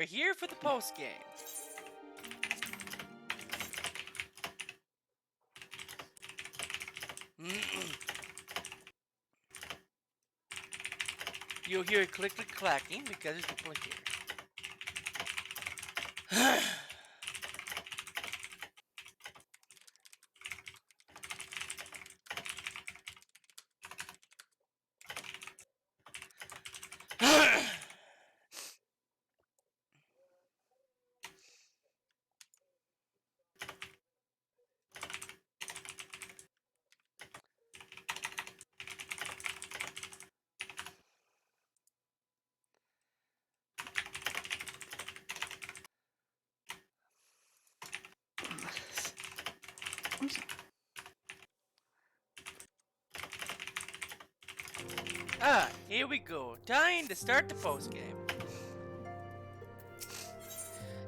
We're here for the post game. You'll hear it click clacking because there's people here. Here we go. Time to start the post game.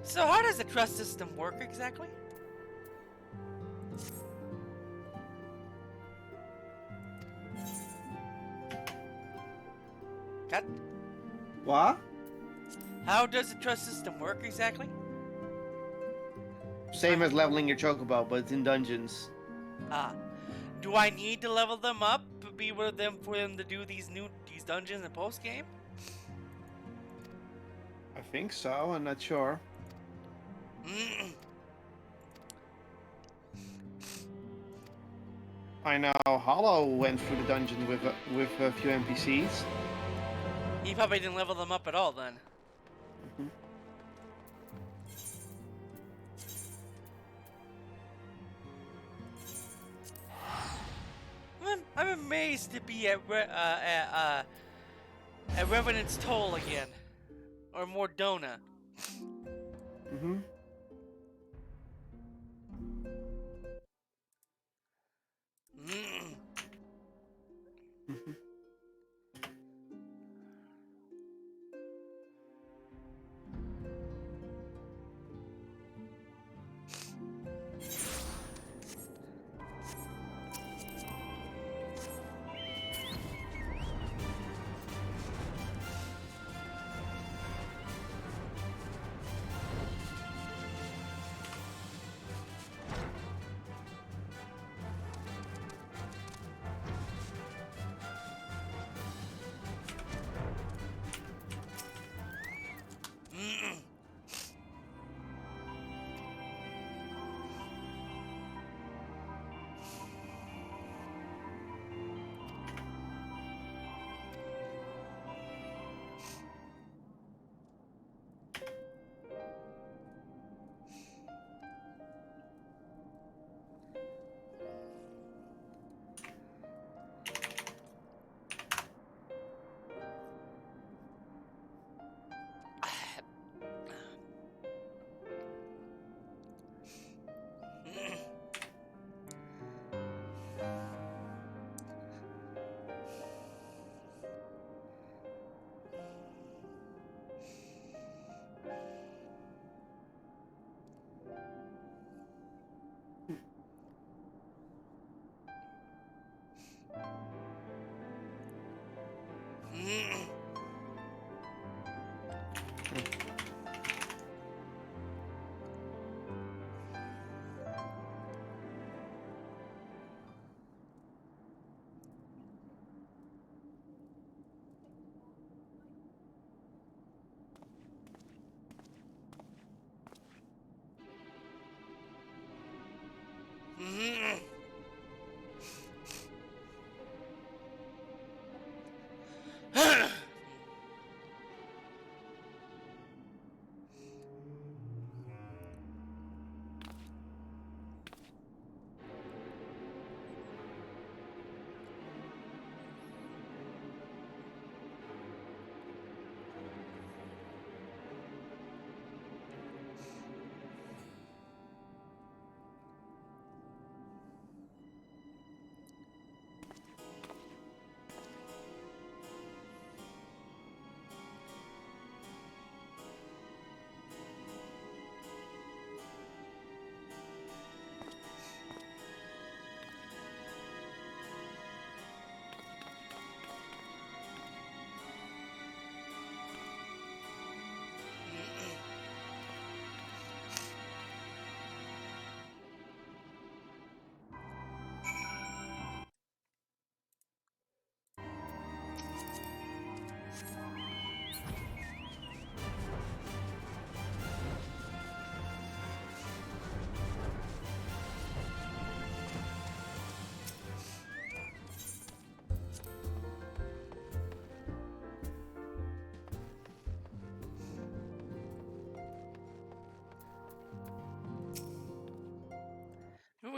So how does the trust system work exactly? Cut. What? How does the trust system work exactly? Same as leveling your chocobo, but it's in dungeons. Do I need to level them up to be with them for them to do these dungeons and post game? I think so. I'm not sure. I know Hollow went through the dungeon with a few NPCs. He probably didn't level them up at all then. I'm amazed to be at Revenant's Toll again, or Mordona.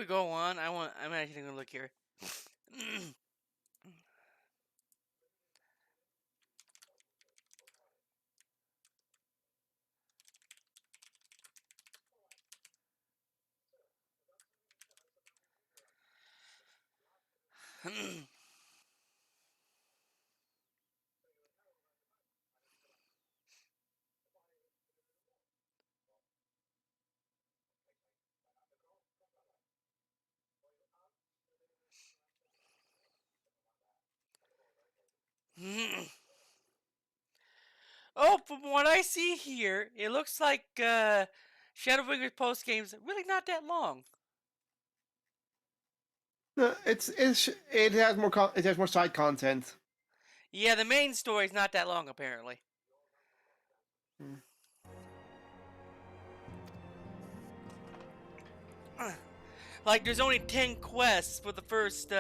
we go on, I'm actually gonna look here. Oh, from what I see here, it looks like ShadowBringers post game's really not that long. No, it has more it has more side content. Yeah, the main story's not that long apparently. Hmm. Like there's only 10 quests for the first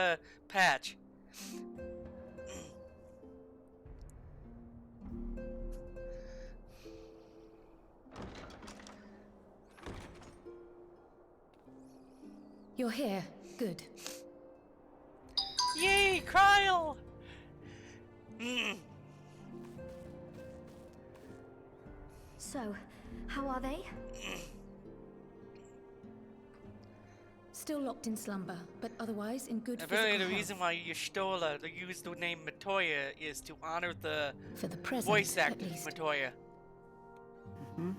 patch. You're here. Good. Yay, Kryl! So, how are they? Still locked in slumber, but otherwise in good Apparently physical the health. reason why Y'shtola used the name Matoya is to honor the For the present, voice at actor least. Matoya. Hmm.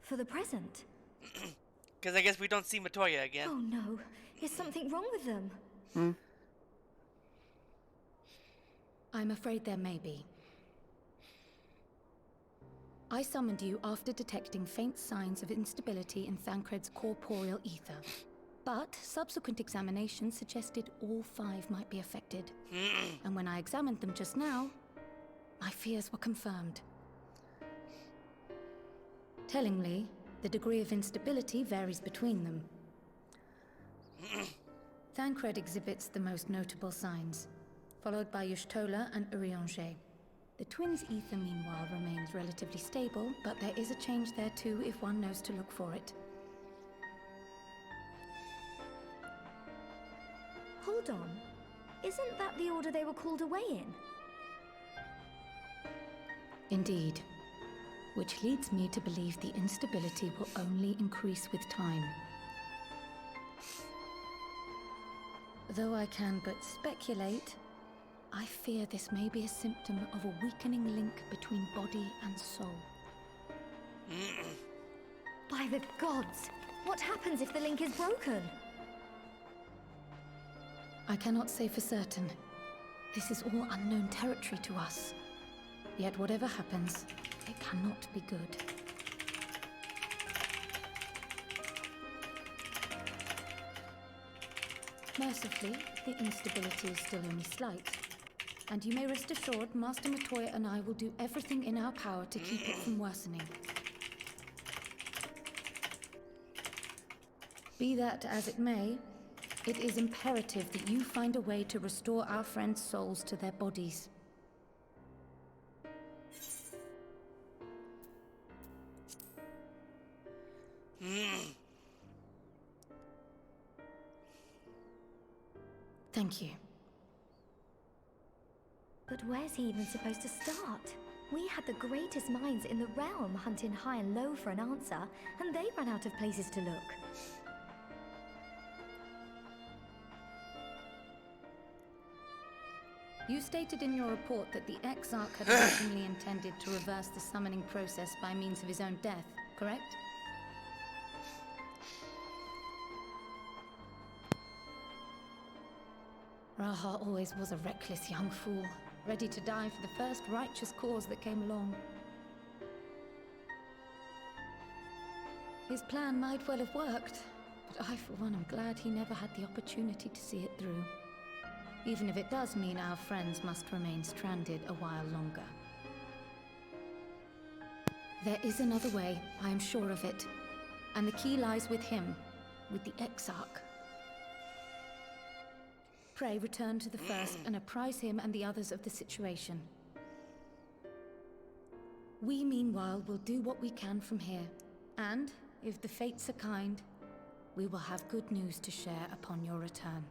For the present? Because I guess we don't see Matoya again. Oh no, is something wrong with them? Hmm. I'm afraid there may be. I summoned you after detecting faint signs of instability in Thancred's corporeal ether. But subsequent examination suggested all 5 might be affected. And when I examined them just now, my fears were confirmed. Tellingly, the degree of instability varies between them. Thancred exhibits the most notable signs, followed by Y'shtola and Urianger. The twins' ether, meanwhile, remains relatively stable, but there is a change there too if one knows to look for it. Hold on. Isn't that the order they were called away in? Indeed. Which leads me to believe the instability will only increase with time. Though I can but speculate, I fear this may be a symptom of a weakening link between body and soul. By the gods! What happens if the link is broken? I cannot say for certain. This is all unknown territory to us. Yet whatever happens, it cannot be good. Mercifully, the instability is still only slight. And you may rest assured Master Matoya and I will do everything in our power to keep it from worsening. Be that as it may, it is imperative that you find a way to restore our friends' souls to their bodies. Thank you. But where's he even supposed to start? We had the greatest minds in the realm hunting high and low for an answer, and they ran out of places to look. You stated in your report that the Exarch had originally intended to reverse the summoning process by means of his own death, correct? Raha always was a reckless young fool, ready to die for the first righteous cause that came along. His plan might well have worked, but I for one am glad he never had the opportunity to see it through. Even if it does mean our friends must remain stranded a while longer. There is another way, I am sure of it. And the key lies with him, with the Exarch. Pray return to the First and apprise him and the others of the situation. We, meanwhile, will do what we can from here. And, if the fates are kind, We will have good news to share upon your return.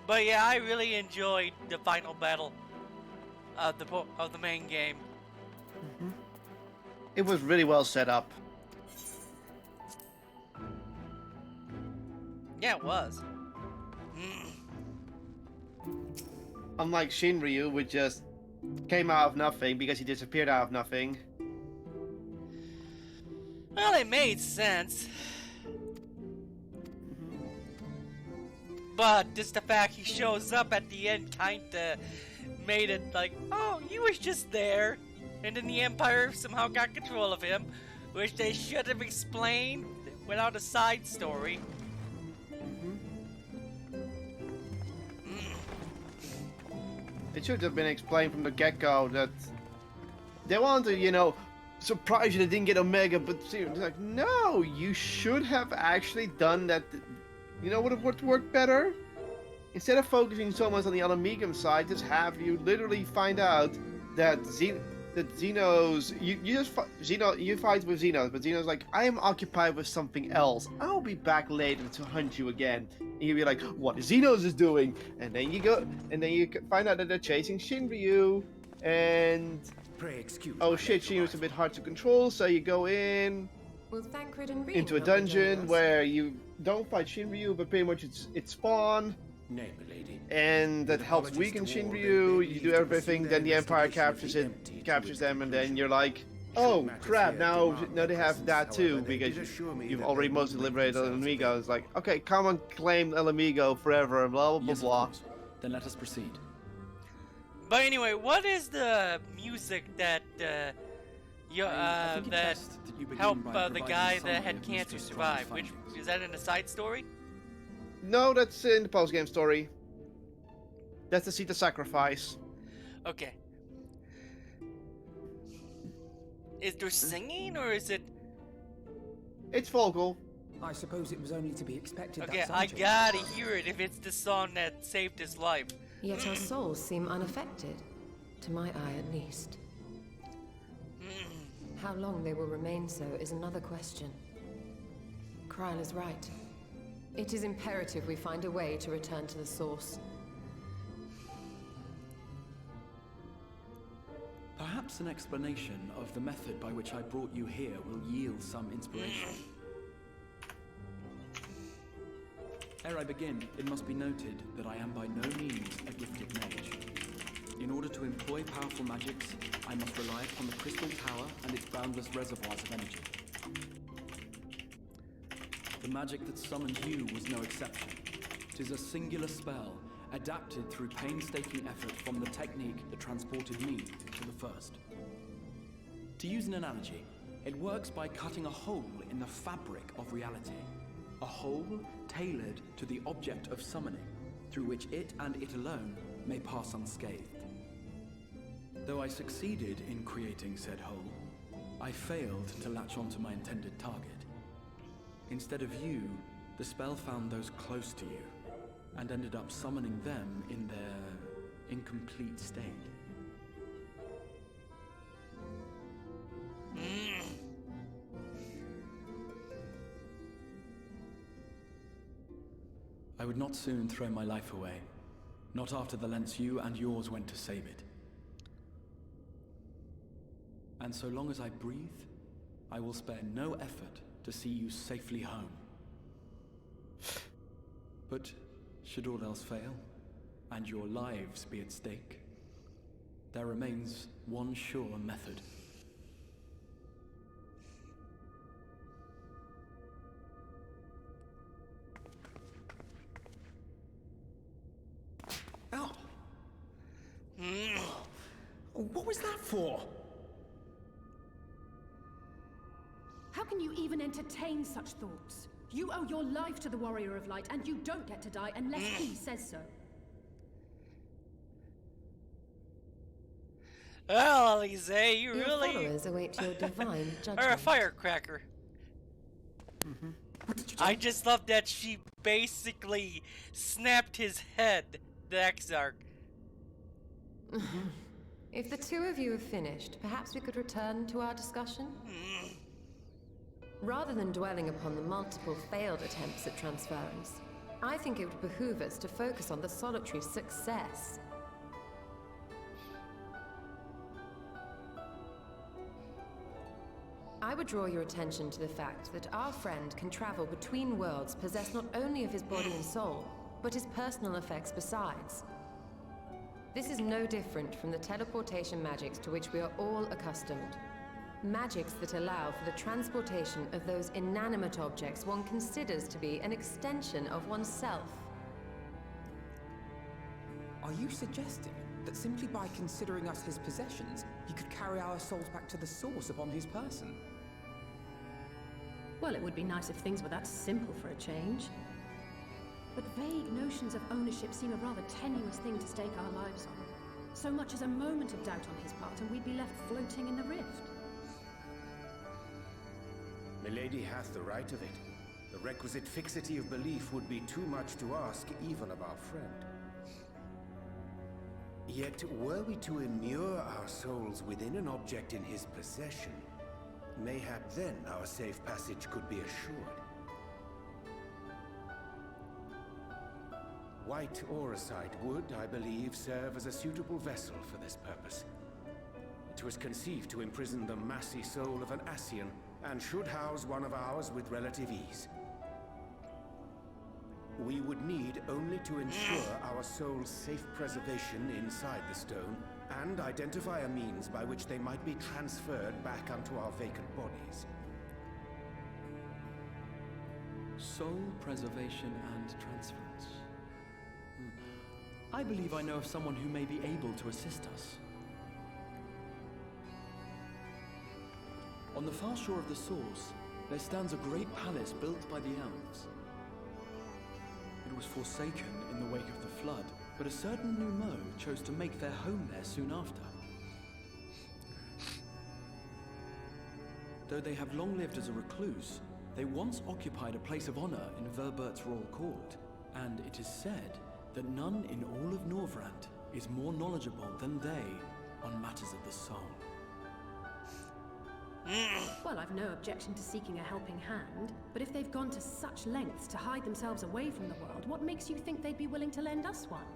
But yeah, I really enjoyed the final battle of the main game. It was really well set up. Yeah, it was. Unlike Shinryu, which just came out of nothing because he disappeared out of nothing. Well, it made sense. But just the fact he shows up at the end kinda made it like, oh, he was just there. And then the Empire somehow got control of him, which they should have explained without a side story. It should have been explained from the get-go that they wanted to, you know, surprise you they didn't get Omega, but seriously, like, no, you should have actually done that. You know what would work better? Instead of focusing so much on the Alamegam side, just have you literally find out that Xeno's you fight with Xenos, but Xeno's like, I am occupied with something else. I'll be back later to hunt you again. And you'll be like, what Xenos is doing? And then you go, and then you find out that they're chasing Shinryu, and oh shit, Shinryu's a bit hard to control, so you go in into a dungeon where you don't fight Shinryu, but pretty much it's spawn. Nay, milady. And that helps weaken Shinryu. You do everything, then the Empire captures them, and then you're like, oh crap! Now they have that too because you've already mostly liberated El Amigo. It's like, okay, come and claim El Amigo forever. Blah blah blah blah. Then let us proceed. But anyway, what is the music that helped the guy that had cancer survive? Which is that in the side story? No, that's in the post-game story. That's the Seat of Sacrifice. Okay. Is there singing or is it? It's vocal. I suppose it was only to be expected. Okay, I gotta hear it if it's the song that saved his life. Yet our souls seem unaffected, to my eye at least. How long they will remain so is another question. Kryl is right. It is imperative we find a way to return to the source. Perhaps an explanation of the method by which I brought you here will yield some inspiration. Ere I begin, it must be noted that I am by no means a gifted mage. In order to employ powerful magics, I must rely upon the Crystal Tower and its boundless reservoirs of energy. The magic that summoned you was no exception. 'Tis a singular spell, adapted through painstaking effort from the technique that transported me to the first. To use an analogy, it works by cutting a hole in the fabric of reality. A hole tailored to the object of summoning, through which it and it alone may pass unscathed. Though I succeeded in creating said hole, I failed to latch onto my intended target. Instead of you, the spell found those close to you, and ended up summoning them in their incomplete state. I would not soon throw my life away. Not after the lengths you and yours went to save it. And so long as I breathe, I will spare no effort to see you safely home. But should all else fail, and your lives be at stake, there remains one sure method. Ow! What was that for? How can you even entertain such thoughts? You owe your life to the Warrior of Light, and you don't get to die unless he says so. Well, Elise, you Your really followers await your divine are a judgment. firecracker. What did you do? I just love that she basically snapped his head, the Exarch. If the two of you have finished, perhaps we could return to our discussion? Rather than dwelling upon the multiple failed attempts at transference, I think it would behoove us to focus on the solitary success. I would draw your attention to the fact that our friend can travel between worlds possessed not only of his body and soul, but his personal effects besides. This is no different from the teleportation magics to which we are all accustomed. Magics that allow for the transportation of those inanimate objects one considers to be an extension of oneself. Are you suggesting that simply by considering us his possessions, he could carry our souls back to the source upon his person? Well, it would be nice if things were that simple for a change. But vague notions of ownership seem a rather tenuous thing to stake our lives on. So much as a moment of doubt on his part, and we'd be left floating in the rift. Milady hath the right of it. The requisite fixity of belief would be too much to ask even of our friend. Yet, were we to immure our souls within an object in his possession, mayhap then our safe passage could be assured. White Auracite would, I believe, serve as a suitable vessel for this purpose. It was conceived to imprison the massy soul of an Ascian, and should house one of ours with relative ease. We would need only to ensure our soul's safe preservation inside the stone, and identify a means by which they might be transferred back unto our vacant bodies. Soul preservation and transference. I believe I know of someone who may be able to assist us. On the far shore of the source, there stands a great palace built by the elves. It was forsaken in the wake of the flood, but a certain Numo chose to make their home there soon after. Though they have long lived as a recluse, they once occupied a place of honor in Verbert's royal court, and it is said that none in all of Norvrant is more knowledgeable than they on matters of the soul. Well, I've no objection to seeking a helping hand, but if they've gone to such lengths to hide themselves away from the world, what makes you think they'd be willing to lend us one?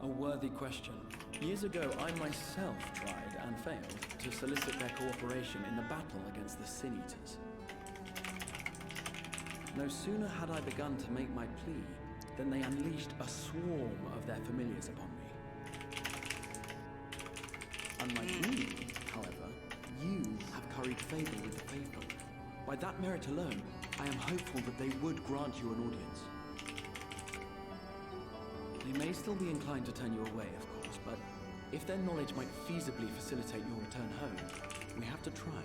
A worthy question. Years ago, I myself tried and failed to solicit their cooperation in the battle against the Sin Eaters. No sooner had I begun to make my plea than they unleashed a swarm of their familiars upon me. Unlike me, however, you have curried favor with the faithful. By that merit alone, I am hopeful that they would grant you an audience. They may still be inclined to turn you away, of course, but if their knowledge might feasibly facilitate your return home, we have to try.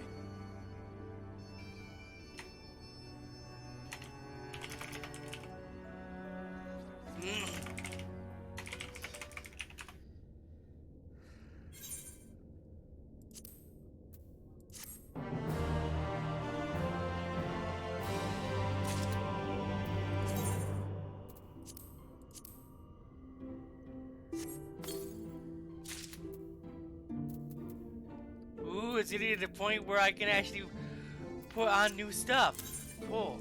Ooh, is it at the point where I can actually put on new stuff. Cool.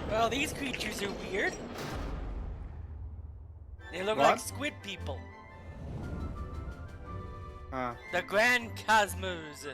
Well, these creatures are weird. They look like squid people. The Grand Cosmos.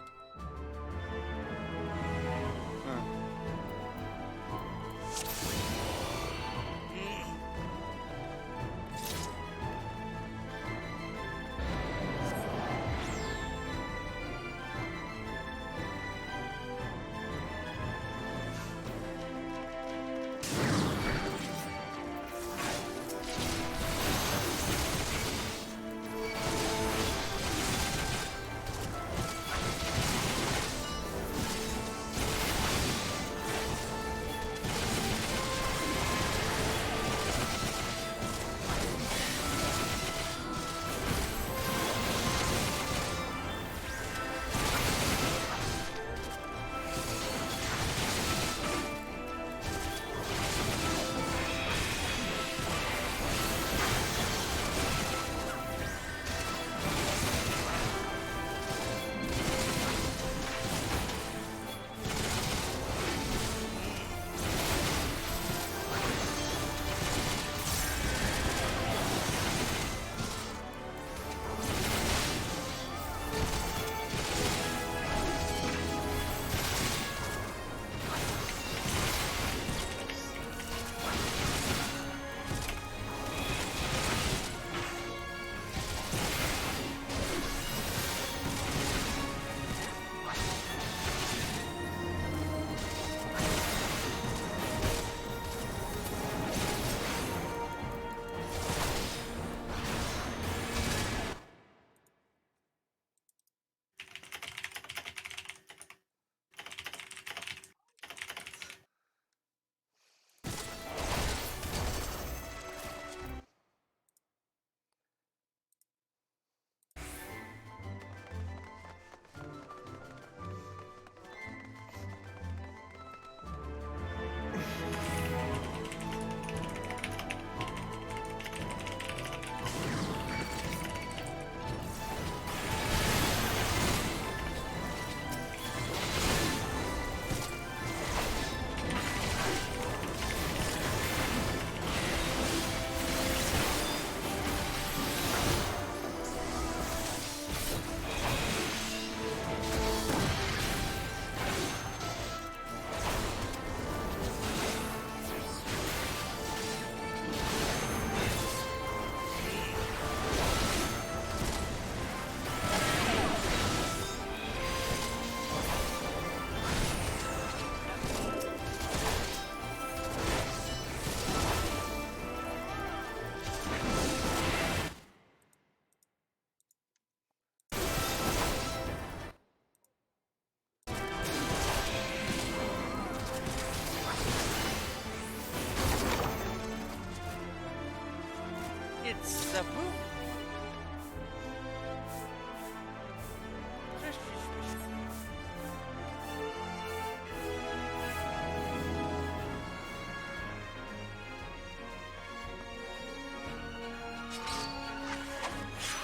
it's a boom.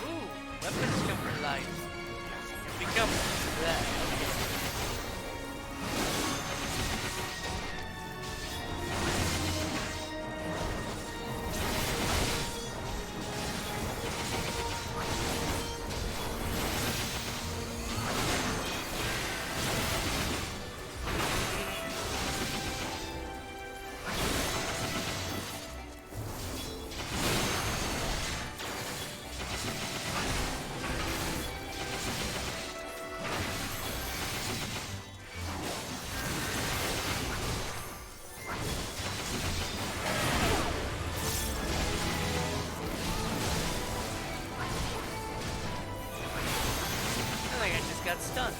Ooh, weapons come to life. It becomes that. I think I just got stunned.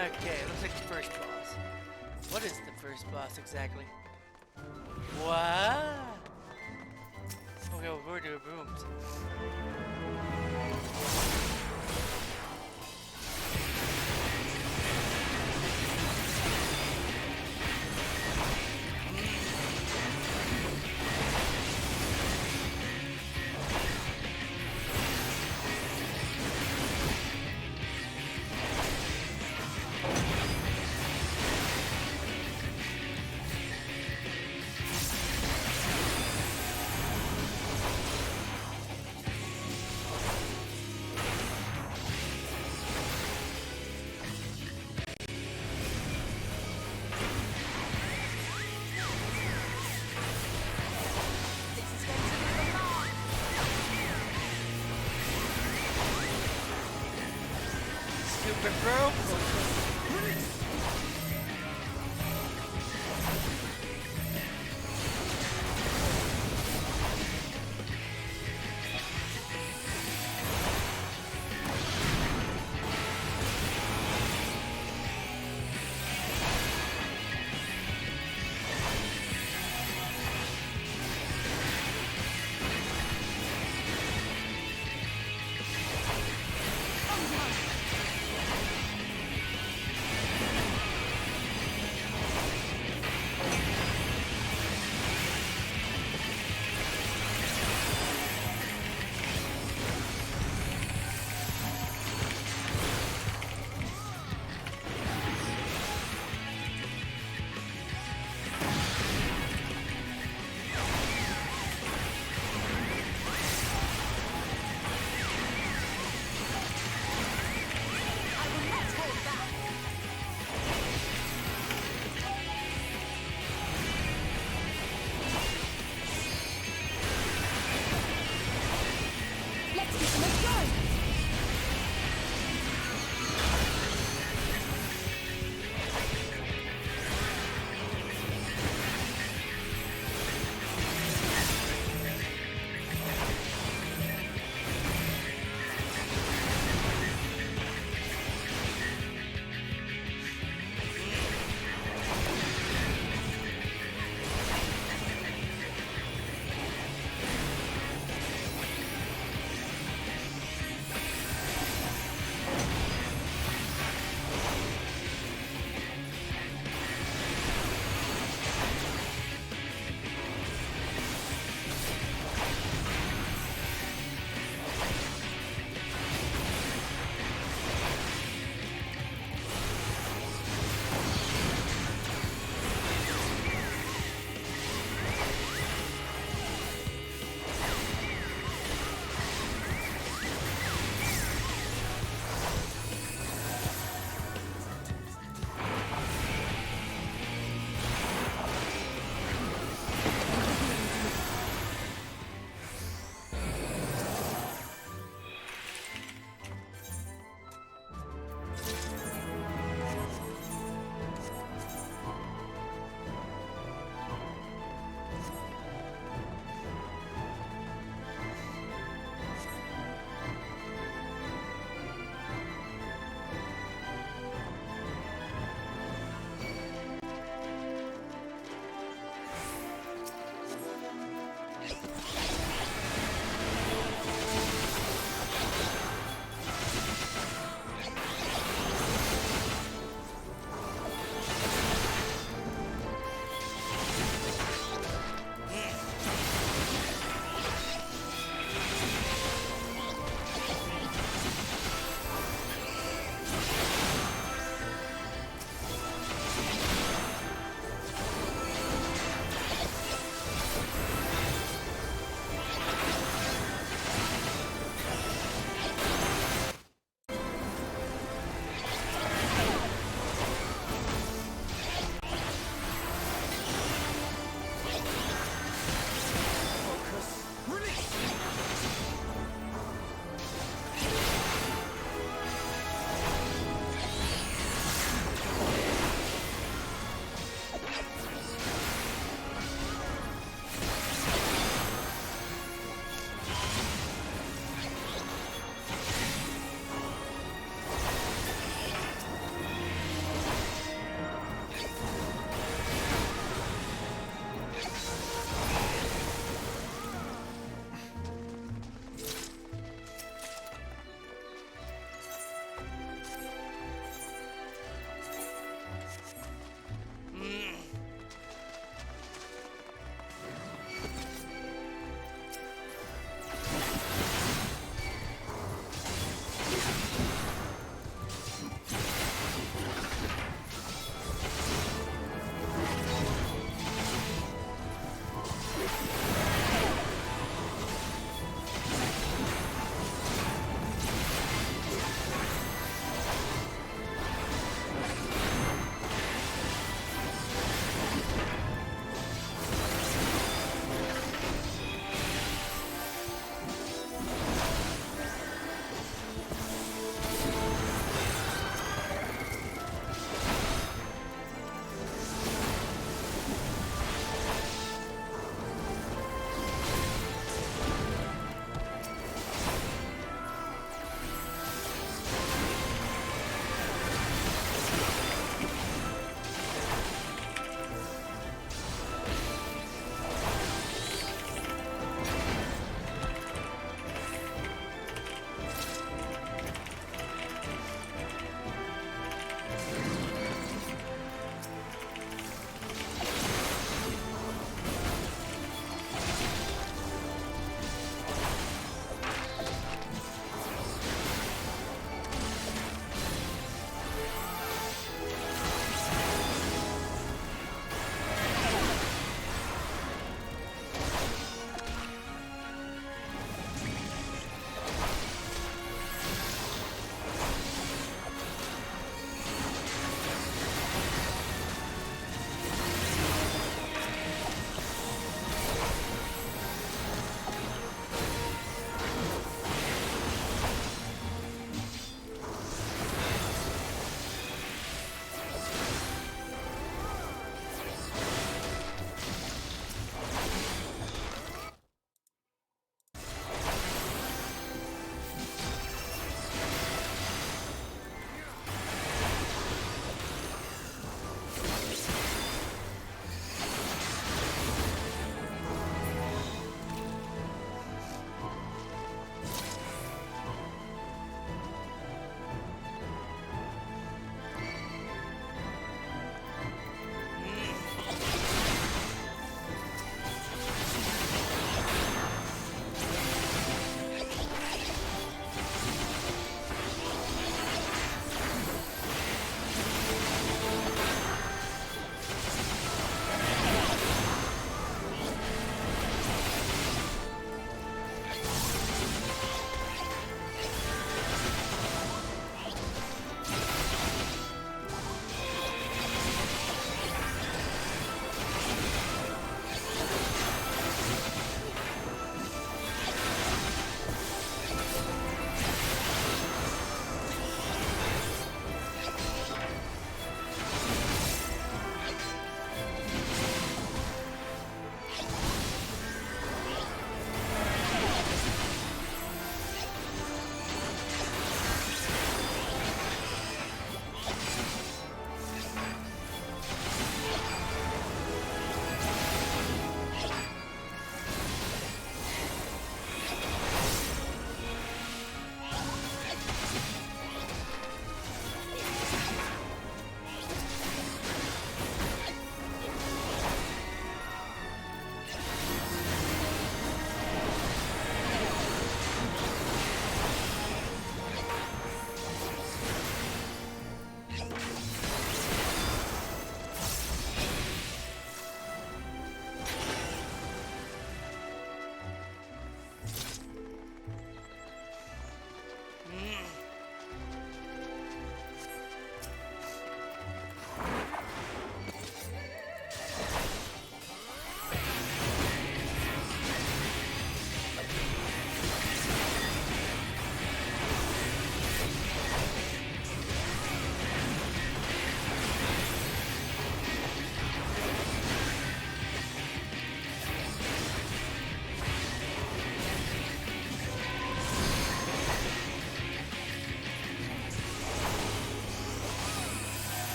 Okay, looks like the first boss. What is the first boss exactly? What? Okay, we're doing booms. Stupid bro. Let's go!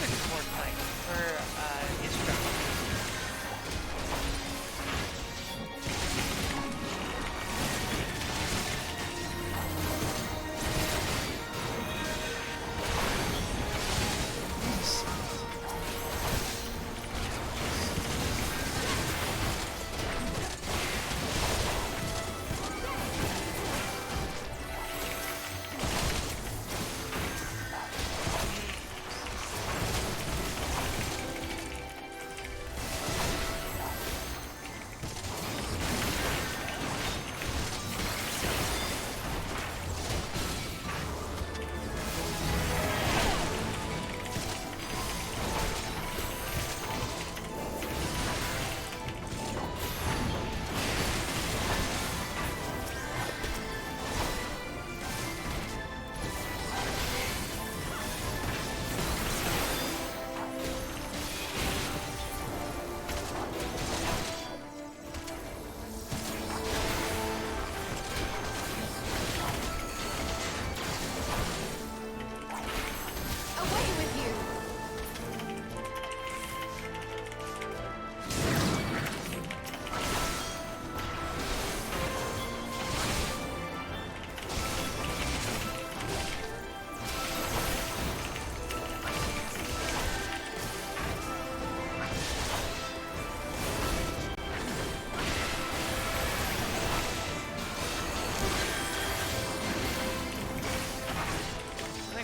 Demon Sword Knight for his trouble.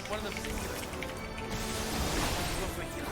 One of them is a healer. Go for a healer.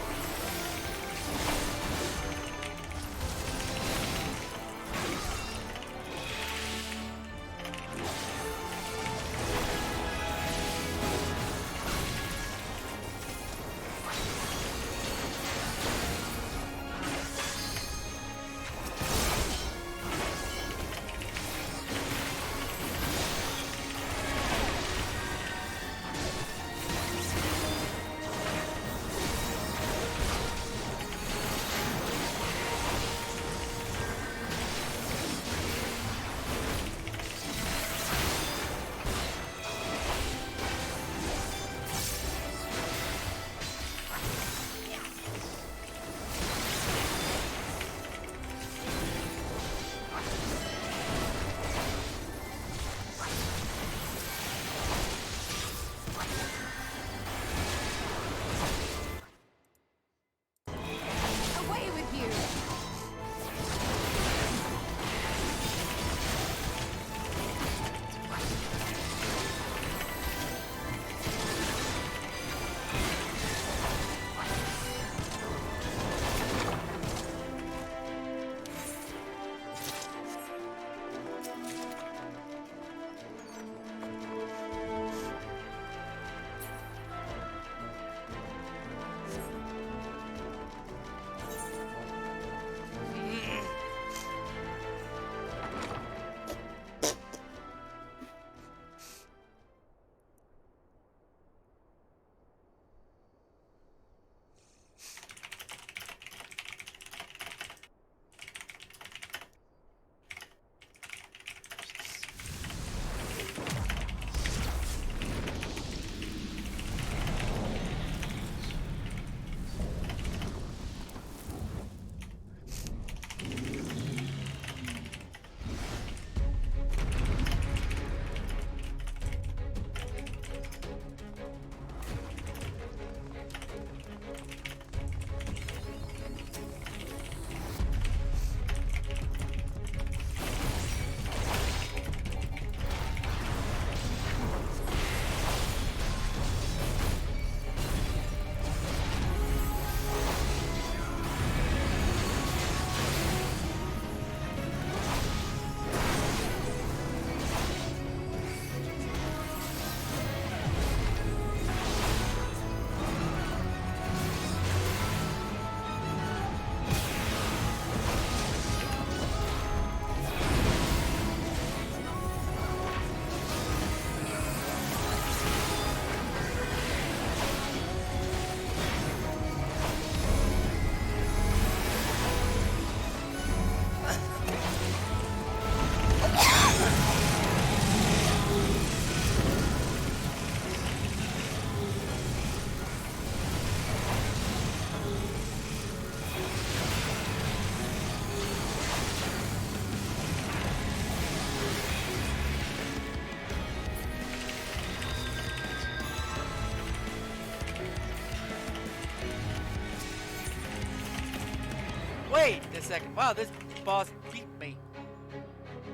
Wait a second. Wow, this boss beat me.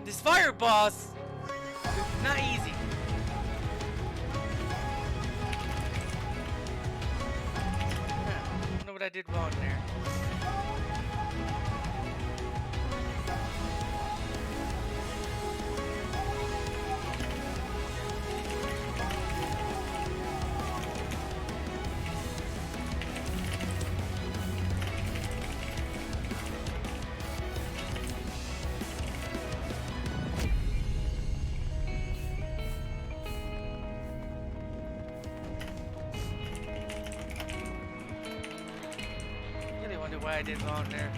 This fire boss is not easy. I don't know what I did wrong there. I wonder why I did wrong there.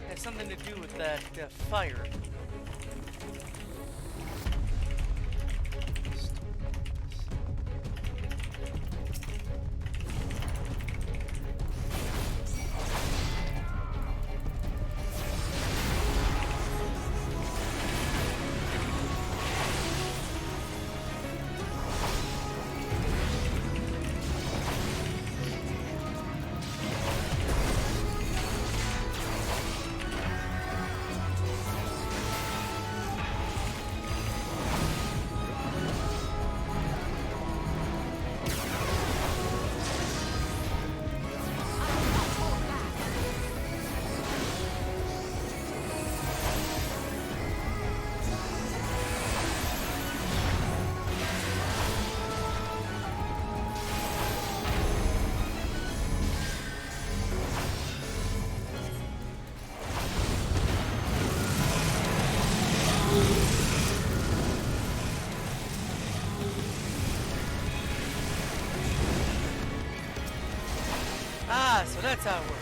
It has something to do with that fire. Ah, so that's how it works.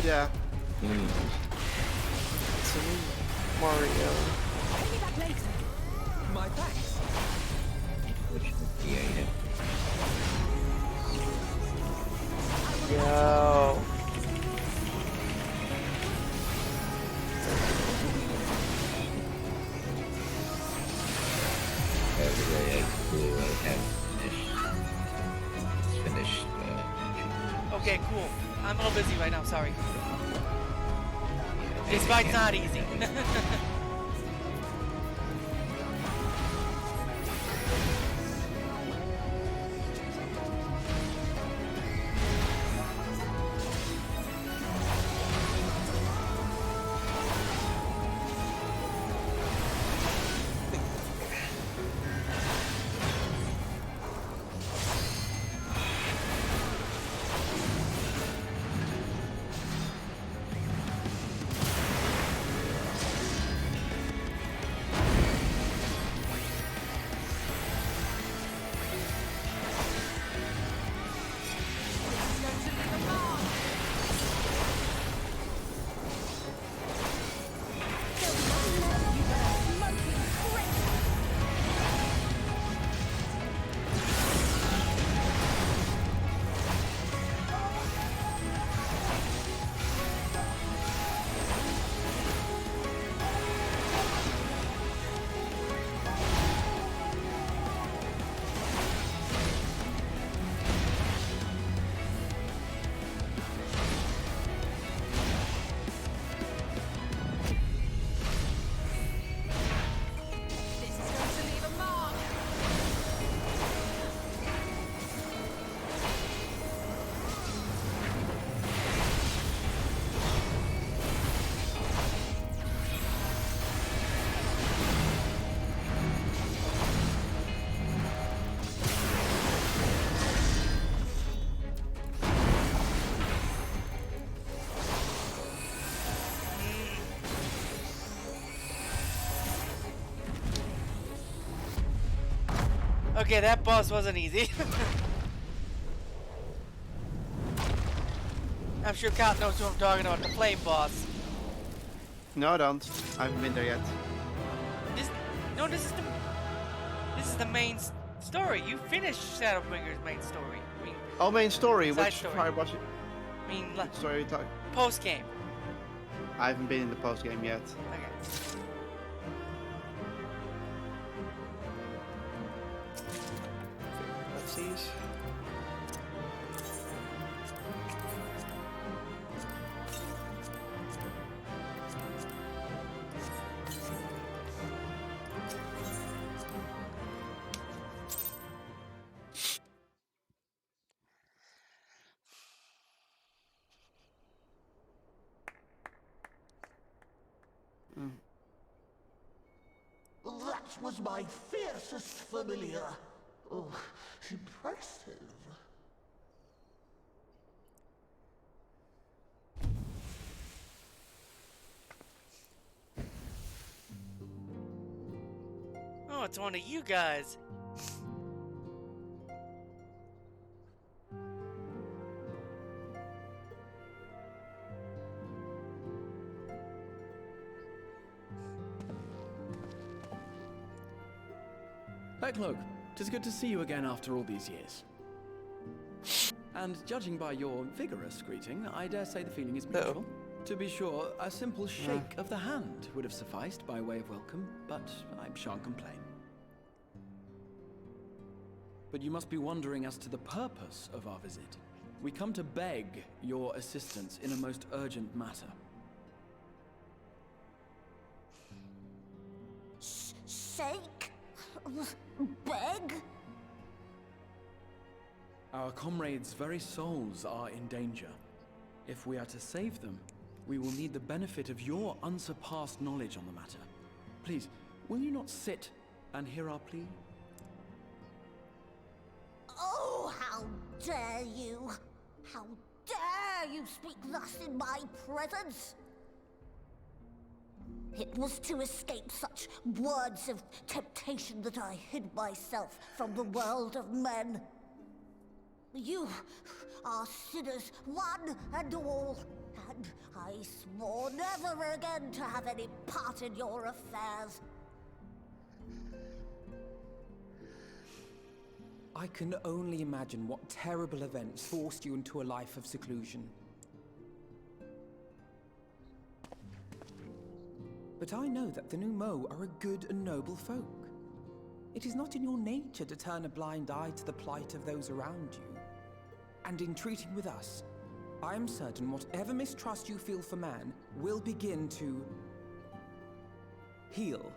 Yeah. So Mario. Maybe that later. My thanks. Yo. Okay, cool. I'm a little busy right now, sorry. This fight's not easy. Okay, that boss wasn't easy. I'm sure Kat knows who I'm talking about, the flame boss. No, I don't. I haven't been there yet. This is the main story. You finished ShadowBringers' main story. I mean, Oh, main story. Side Which story. fire boss? I mean, Which story are you talking? post game. I haven't been in the post game yet. Okay. Let's see. That was my fiercest familiar. Oh, impressive. Oh, it's one of you guys. Cloak, 'tis good to see you again after all these years. And judging by your vigorous greeting, I dare say the feeling is mutual. To be sure, a simple shake of the hand would have sufficed by way of welcome, but I shan't complain. But you must be wondering as to the purpose of our visit. We come to beg your assistance in a most urgent matter. Shake? Beg? Our comrades' very souls are in danger. If we are to save them, we will need the benefit of your unsurpassed knowledge on the matter. Please, will you not sit and hear our plea? Oh, how dare you! How dare you speak thus in my presence! It was to escape such words of temptation that I hid myself from the world of men. You are sinners, one and all, and I swore never again to have any part in your affairs. I can only imagine what terrible events forced you into a life of seclusion. But I know that the Numo are a good and noble folk. It is not in your nature to turn a blind eye to the plight of those around you. And in treating with us, I am certain whatever mistrust you feel for man will begin to heal.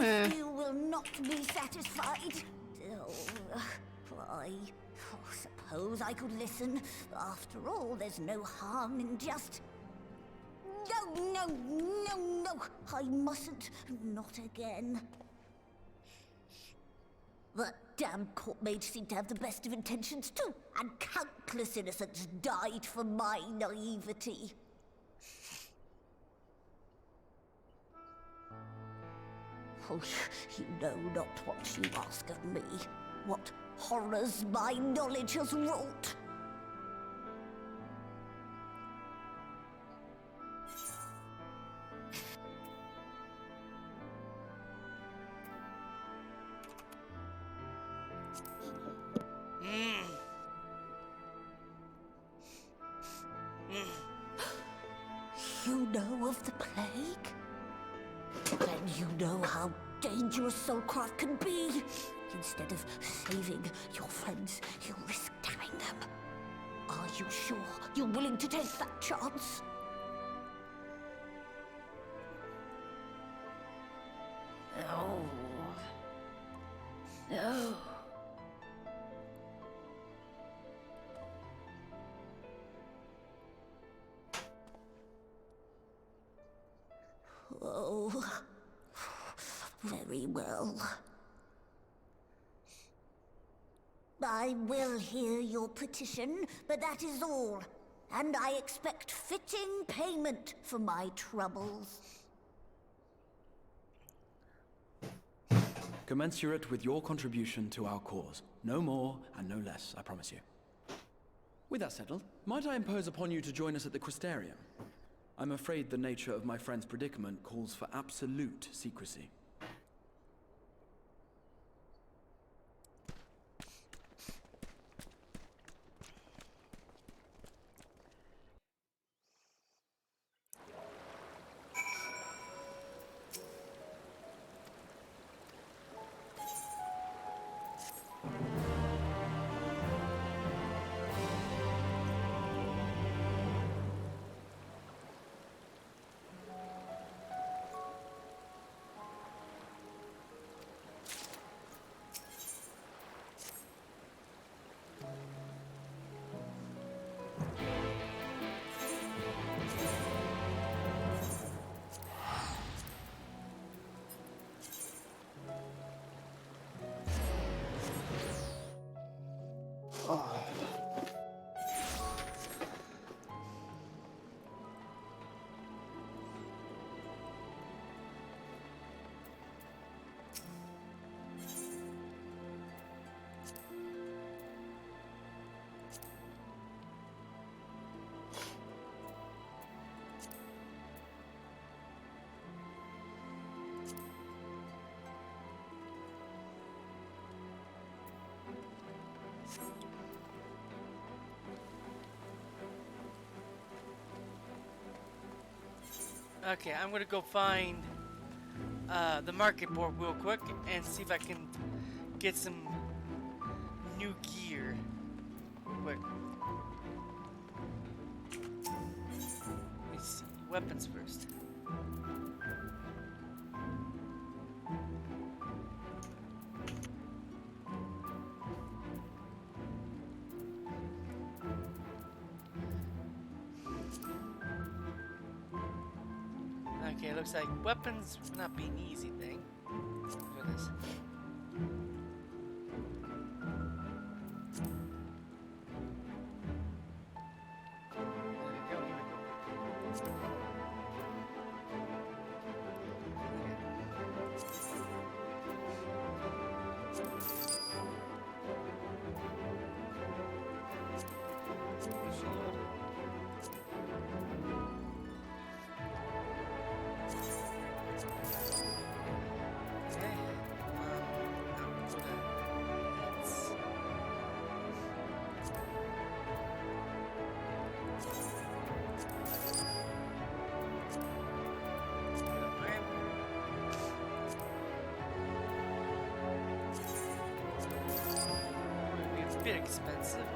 If you will not be satisfied, I suppose I could listen. After all, there's no harm in just... No, I mustn't. Not again. That damn court mage seemed to have the best of intentions too, and countless innocents died for my naivety. Oh, you know not what you ask of me. What horrors my knowledge has wrought. You know of the plague? Then you know how dangerous soulcraft can be. Instead of saving your friends, you risk damning them. Are you sure you're willing to take that chance? No. No. Very well. I will hear your petition, but that is all. And I expect fitting payment for my troubles. Commensurate with your contribution to our cause. No more and no less, I promise you. With that settled, might I impose upon you to join us at the Crystarium? I'm afraid the nature of my friend's predicament calls for absolute secrecy. Okay, I'm gonna go find the market board real quick and see if I can get some new gear. Quick. Let's see. Weapons first. Okay, looks like weapons will not be an easy thing for this. Bit expensive.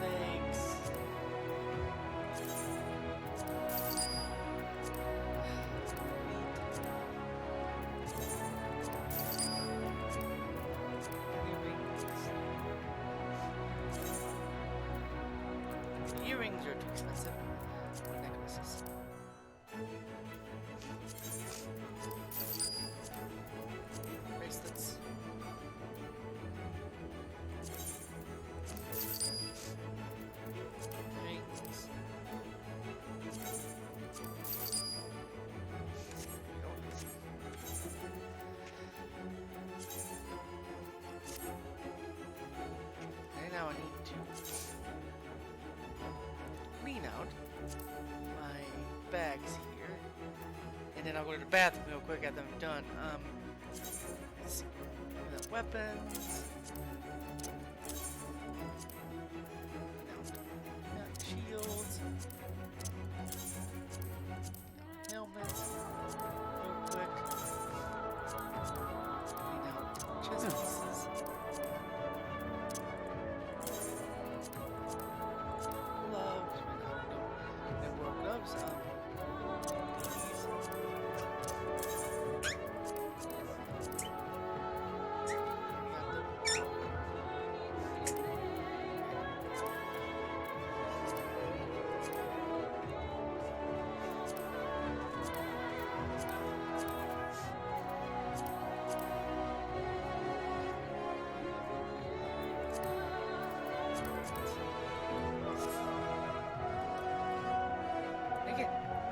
Legs. Earrings are too expensive. Necklaces. Bracelets. Rings. And now I need to clean out my bags here. And then I'll go to the bathroom real quick after I'm done. Let's see. The weapons. Shields. Helmets. Real quick. Clean out chest pieces. Gloves. No gloves. These.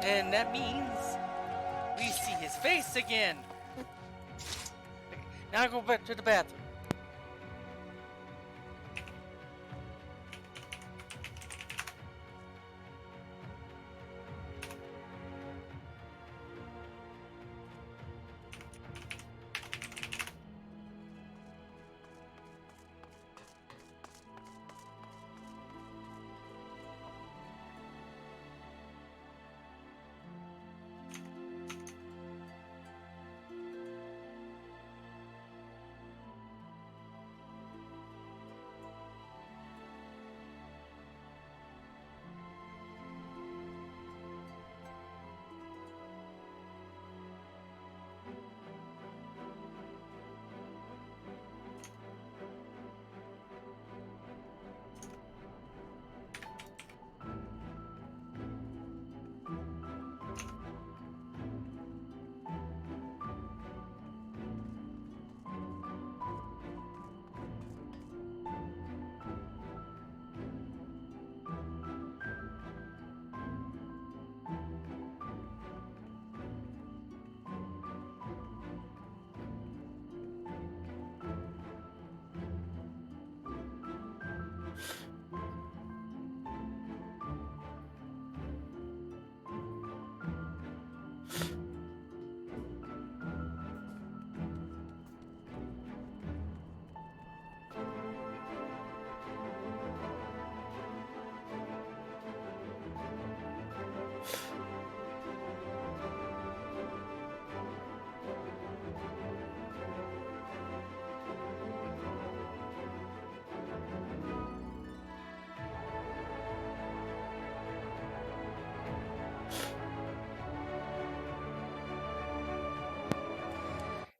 And that means we see his face again. Now go back to the bathroom.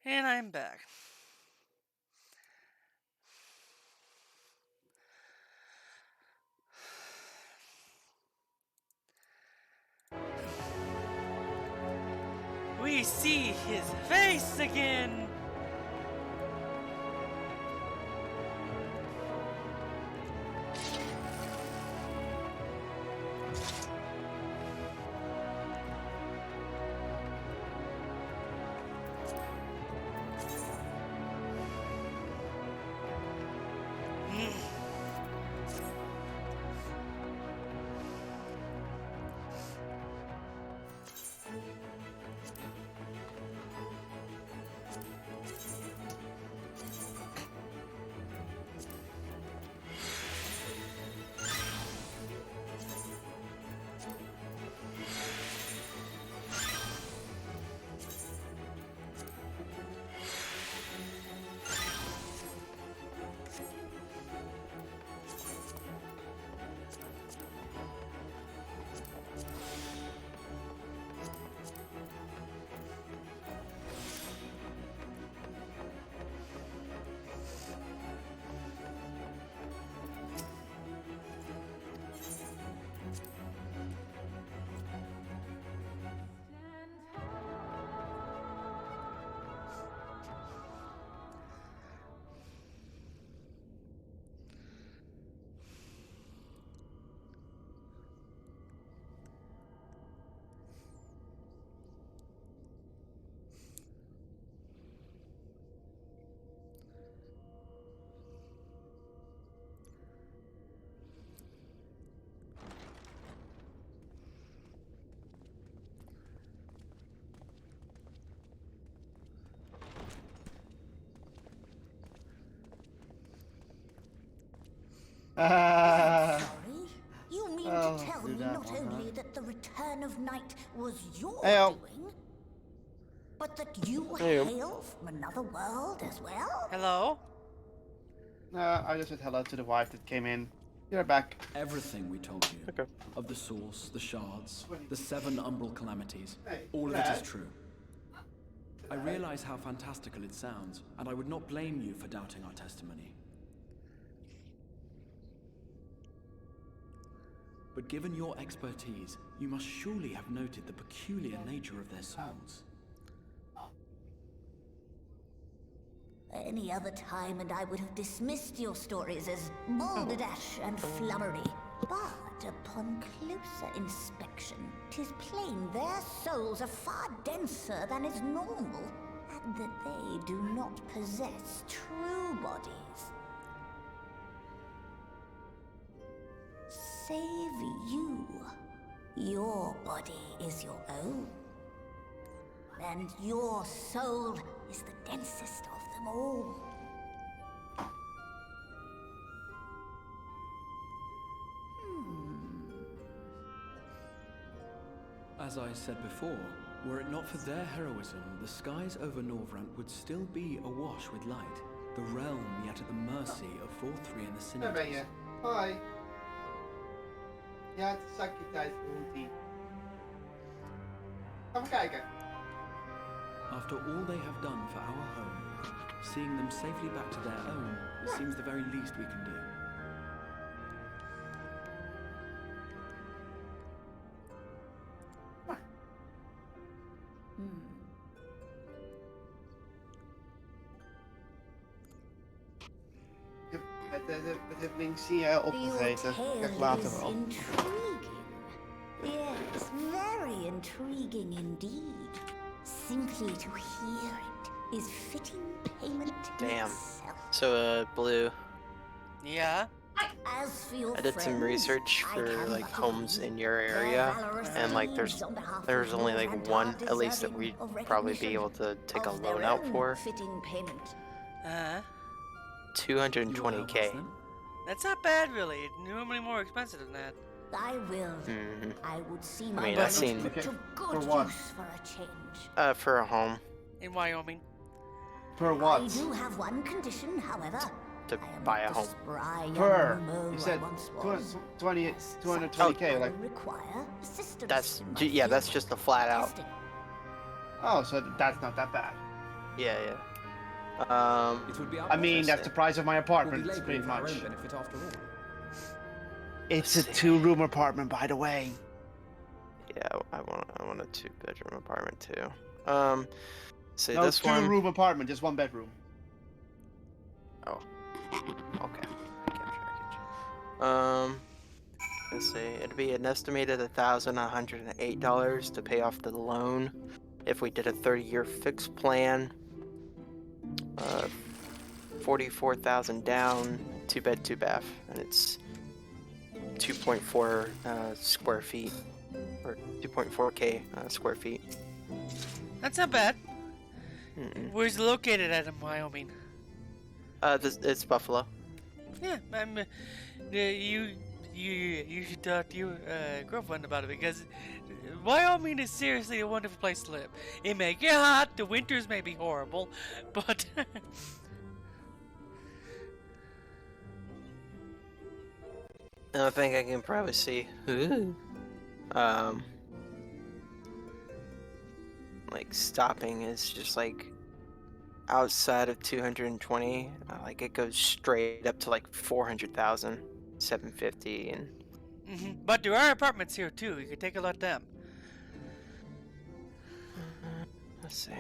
And I'm back. We see his face again. Sorry? You mean to tell me not only that the return of night was your doing, but that you hail from another world as well? Hello? I just said hello to the wife that came in. You're back. Everything we told you of the source, the shards, the 7 umbral calamities, all of it is true. I realize how fantastical it sounds, and I would not blame you for doubting our testimony. But given your expertise, you must surely have noted the peculiar nature of their souls. Any other time and I would have dismissed your stories as balderdash and flummery. But upon closer inspection, 'tis plain their souls are far denser than is normal, and that they do not possess true bodies. Save you. Your body is your own. And your soul is the densest of them all. As I said before, were it not for their heroism, the skies over Norvrant would still be awash with light, the realm yet at the mercy of Vorthri and the Daar ben je. Sinators. Hoi. Ja, het is zakje tijd voor Hoetie. Ga maar kijken. After all they have done for our home, seeing them safely back to their own seems the very least we can do. Het heeft links hier opgegeten. Kijk later wel. Intriguing. Yes, very intriguing indeed. Simply to hear it is fitting payment in Damn. itself. So, Blue, Yeah? As for your I did some friends, research I for can like but homes agree. in your Their area, valorous and like deeds on behalf of there's only like Norvrant one are at least that deserving we'd of probably be recognition able to take a of their loan out own for. fitting payment. Uh-huh. You will help us 220k. then? That's not bad, really. It's normally more expensive than that. I will. Mhm. I would see I my mean, I've knowledge seen- put to Okay, good for what? use for a change. For a home. In Wyoming. Per I what? do have one condition, however. To I am buy not a the home. spry young Per. Mo You I said once was. 220k. I Like, will require assistance That's in my yeah, that's field just a flat out. testing. oh, so that's not that bad. Yeah, yeah. It would be our I mean, pleasure. that's the price of my We'll be apartment, labouring pretty for our much. own benefit after all. It's a 2-room apartment, by the way. Yeah, I want a 2-bedroom apartment too. See No, this one. 2-room apartment, just 1 bedroom. Oh. Okay. I get you. Let's see. It'd be an estimated $1,108 to pay off the loan if we did a 30-year fixed plan. 44,000 down, 2-bed, 2-bath, and it's 2.4 square feet, or 2.4k square feet. That's not bad. Mm-mm. Where's it located at in Wyoming? It's Buffalo. Yeah, you should talk to your girlfriend about it, because Wyoming is seriously a wonderful place to live. It may get hot, the winters may be horrible, but I think I can probably see. Like stopping is just like outside of 220. Like it goes straight up to like 400,000, 750, and. But there are apartments here too. You could take a look at them. Let's see.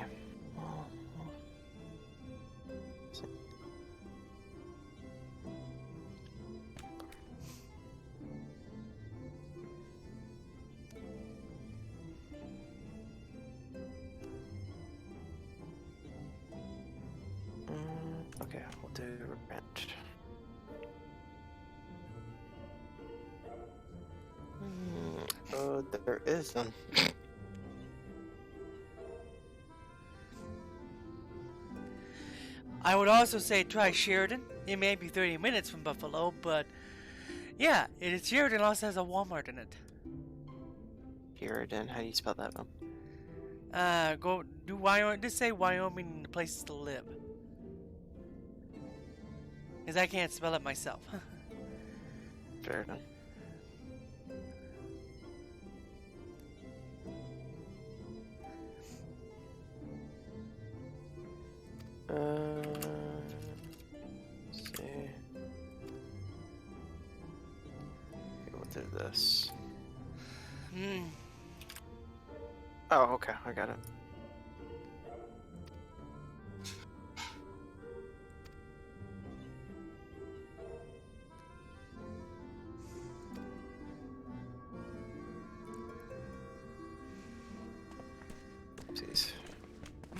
Okay, we'll do rent. Oh, there is none. I would also say try Sheridan. It may be 30 minutes from Buffalo, but yeah, Sheridan also has a Walmart in it. Sheridan, how do you spell that one? Go do Wyoming. Just say Wyoming places to live, because I can't spell it myself. Sheridan. Let's see. We'll do this. Oh, okay, I got it.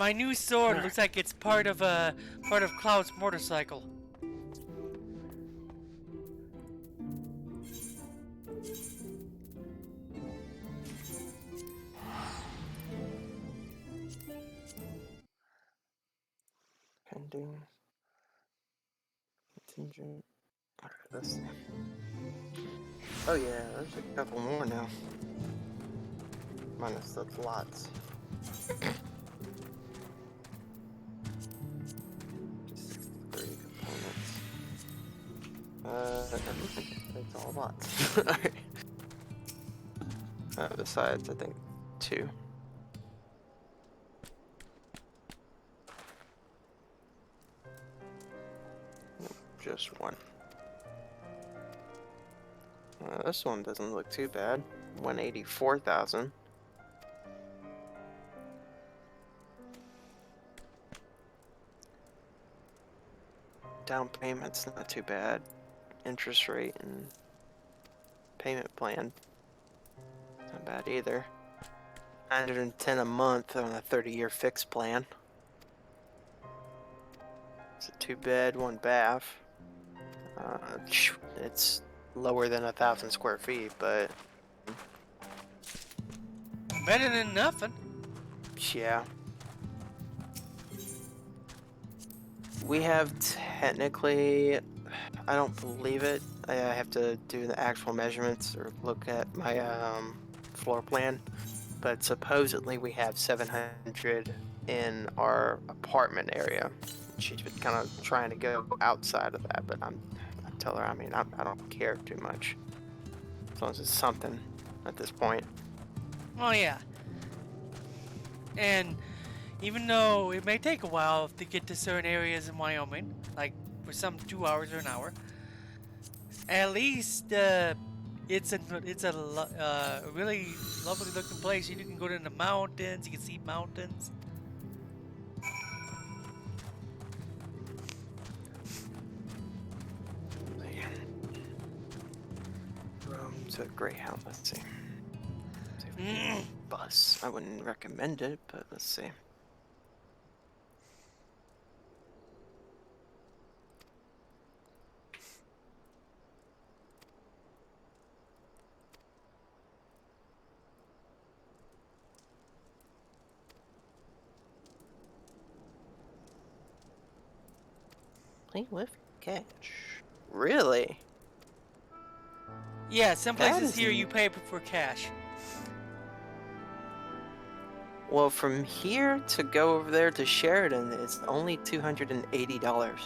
My new sword looks like it's part of Cloud's motorcycle. Pending. Contingent. Alright, let's see. Oh yeah, there's a couple more now. Minus the lots. Just 63 components. It's all lots. Alright. Besides, I think 2. Nope, just 1. This one doesn't look too bad. 184,000. Down payment's not too bad. Interest rate and payment plan, not bad either. 110 a month on a 30-year fixed plan. It's a 2-bed, 1 bath. It's lower than 1,000 square feet, but better than nothing. Yeah. We have technically, I don't believe it. I have to do the actual measurements or look at my floor plan. But supposedly we have 700 in our apartment area. She's been kind of trying to go outside of that, but I tell her, I mean, I don't care too much. As long as it's something at this point. Oh yeah. And even though it may take a while to get to certain areas in Wyoming, like for some 2 hours or an hour, at least it's a really lovely looking place. You can go to the mountains. You can see mountains. Rome to Greyhound. Let's see. Bus. I wouldn't recommend it, but let's see. Play with cash. Really? Yeah, some places here you pay for cash. Well, from here to go over there to Sheridan, it's only $280.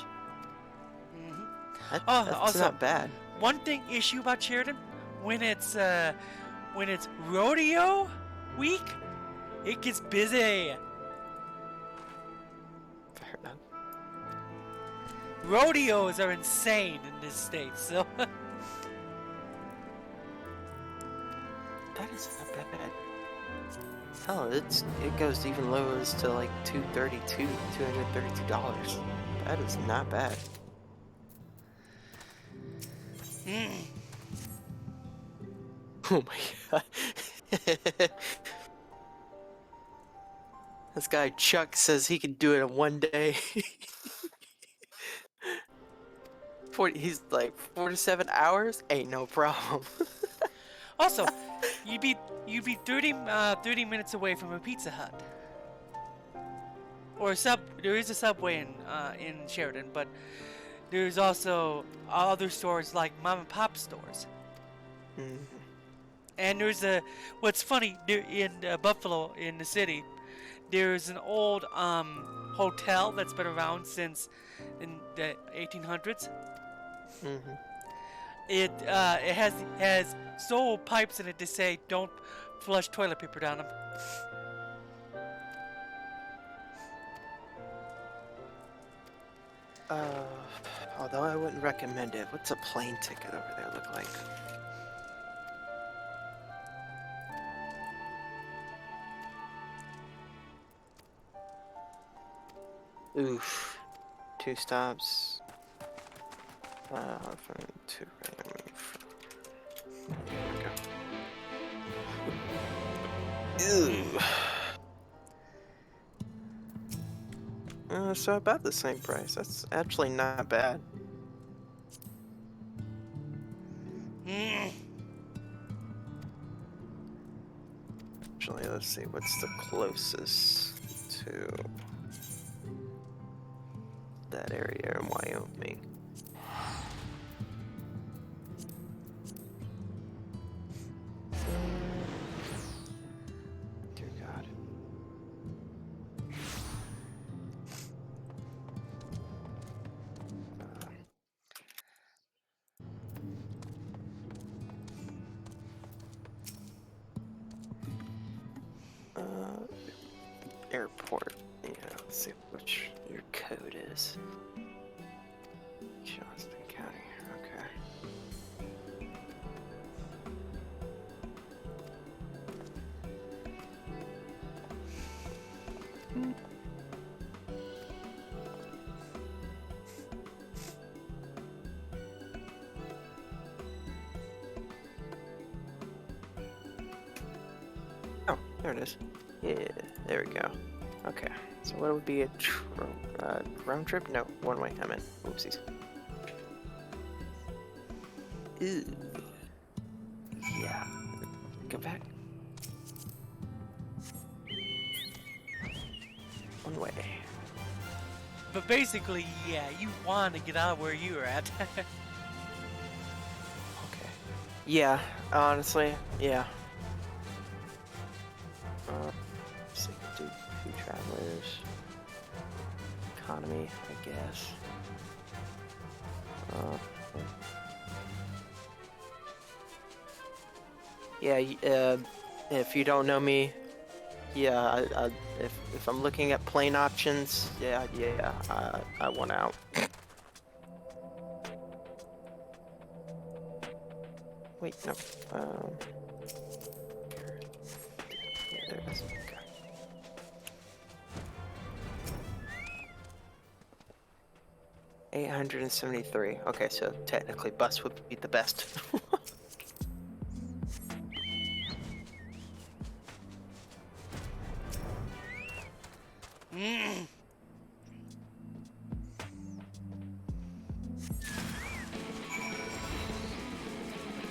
That's also, not bad. One issue about Sheridan, when it's rodeo week, it gets busy. Fair enough. Rodeos are insane in this state, so. That is not bad. Hell, it goes even lower as to like $232. That is not bad. Oh my god. This guy Chuck says he can do it in 1 day. He's like 47 hours? Ain't no problem. Also, you'd be 30 minutes away from a Pizza Hut. Or there is a Subway in Sheridan, but there's also other stores like mom and pop stores. Mm-hmm. And there's what's funny, in Buffalo, in the city, there's an old hotel that's been around since in the 1800s. Mm-hmm. It has steel pipes in it to say don't flush toilet paper down them. Although I wouldn't recommend it. What's a plane ticket over there look like? Oof. 2 stops. From 2 there we go. Ew. So about the same price. That's actually not bad. Actually, let's see. What's the closest to that area in Wyoming? Dear God. Airport. Yeah, let's see which your code is. Johnston County. Okay. Oh, there it is. Yeah, there we go. Okay, so what would be a round trip? No, one way. I meant. Oopsies. Ew. Yeah. Go back. One way. But basically, yeah, you want to get out of where you were at. Okay. Yeah, honestly, yeah. Let's see, do two travelers. Economy, I guess. Yeah, if you don't know me, yeah, if I'm looking at plane options, yeah, I want out. Wait, no. Yeah, there it is. Okay. $873. Okay, so technically bus would be the best.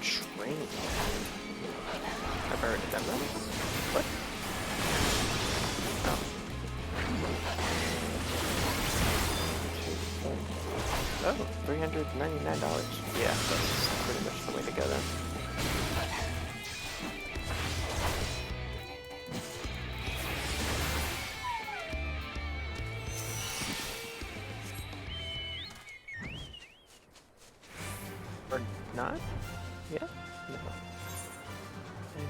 Train. I've heard of them. What? Oh, $399. Yeah, that's pretty much the way to go then. Or not? Yeah? No.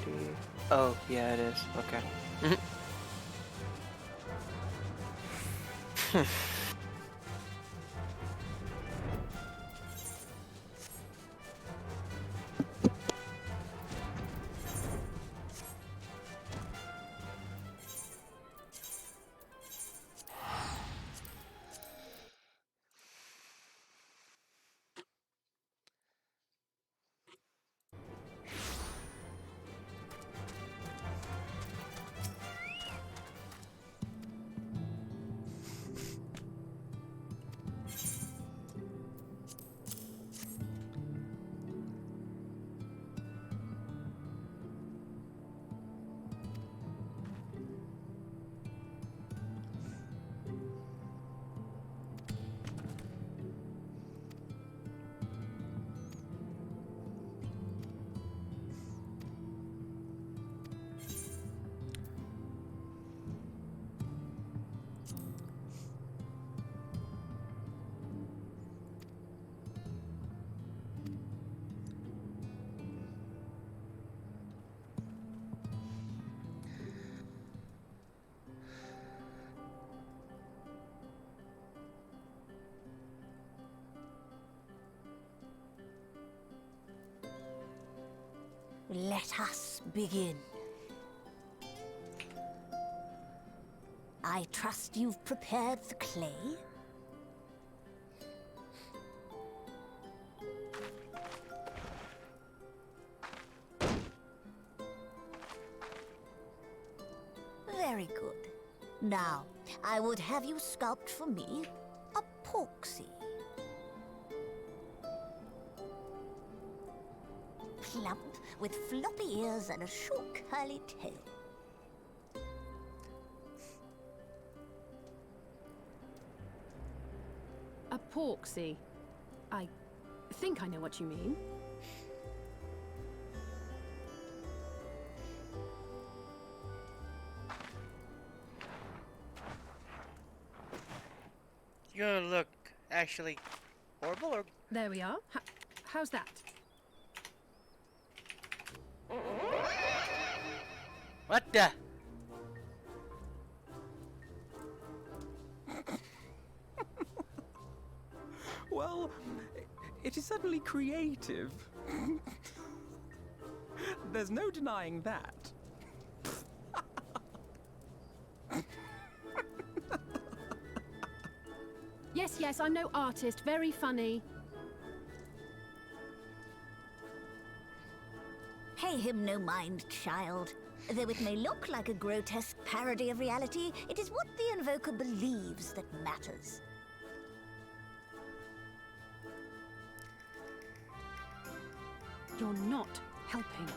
90. Oh, yeah, it is. Okay. Let us begin. I trust you've prepared the clay? Very good. Now, I would have you sculpt for me a porksy. Plump, with floppy ears and a short curly tail. A porksy. I think I know what you mean. You're gonna look actually horrible, or There we are. How's that? what the? Well, it is certainly creative. There's no denying that. Yes, yes, I'm no artist. Very funny. Pay him no mind, child. Though it may look like a grotesque parody of reality, it is what the invoker believes that matters. You're not helping.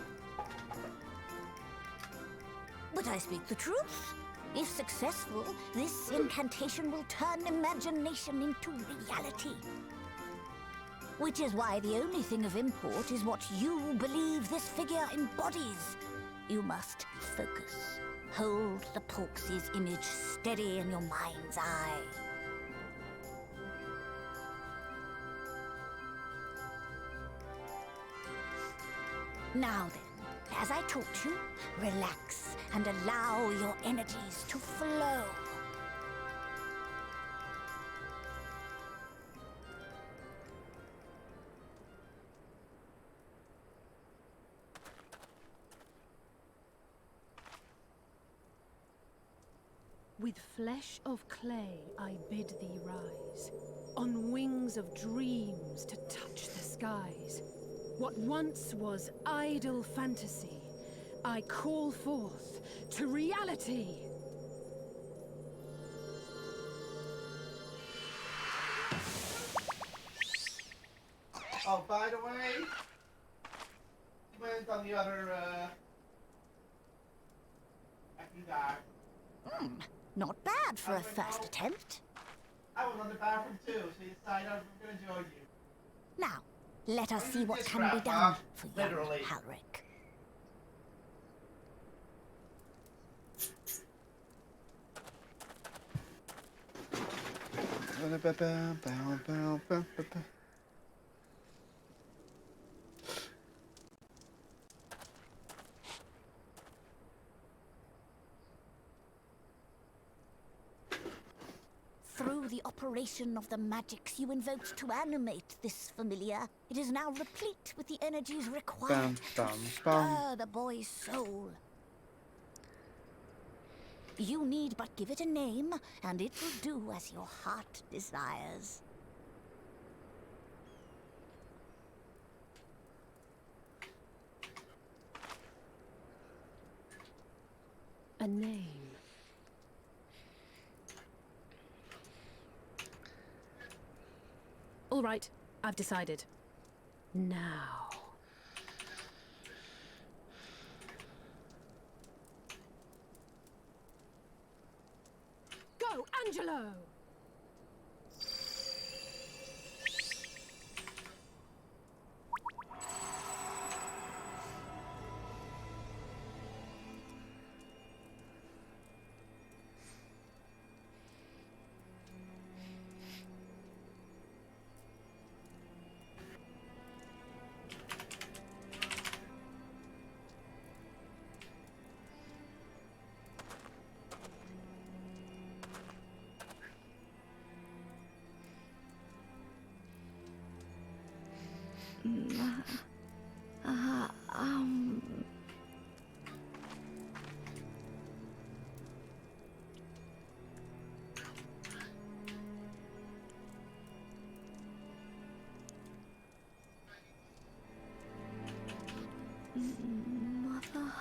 But I speak the truth. If successful, this incantation will turn imagination into reality. Which is why the only thing of import is what you believe this figure embodies. You must focus. Hold the Porksy's image steady in your mind's eye. Now then, as I taught you, relax and allow your energies to flow. With flesh of clay I bid thee rise, on wings of dreams to touch the skies. What once was idle fantasy, I call forth to reality. Oh, by the way, you went on the other, Not bad for a first attempt. I was on the bathroom too, so you decided I was going to join you. Now, let us see what This can be crap, done huh? for young Literally. Halric. Through the operation of the magics you invoked to animate this familiar, it is now replete with the energies required to stir the boy's soul. You need but give it a name, and it will do as your heart desires. A name. All right, I've decided. Now. Go, Angelo! Mother,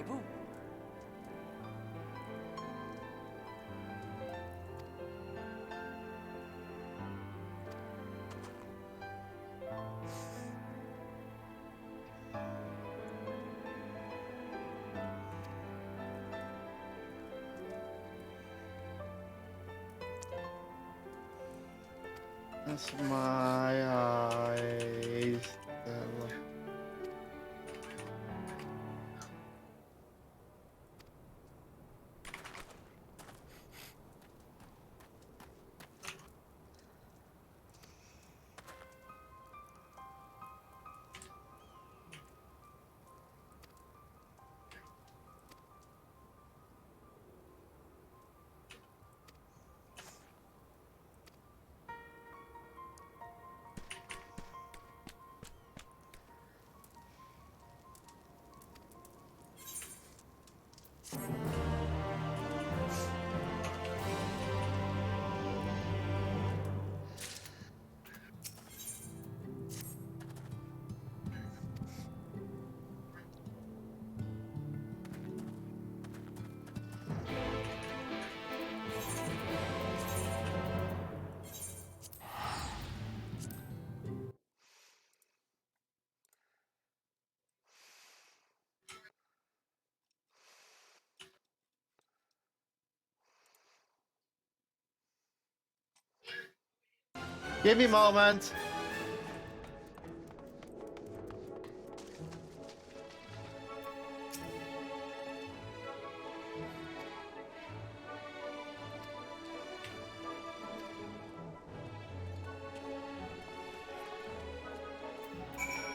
the woo. That's my eyes. Give me a moment.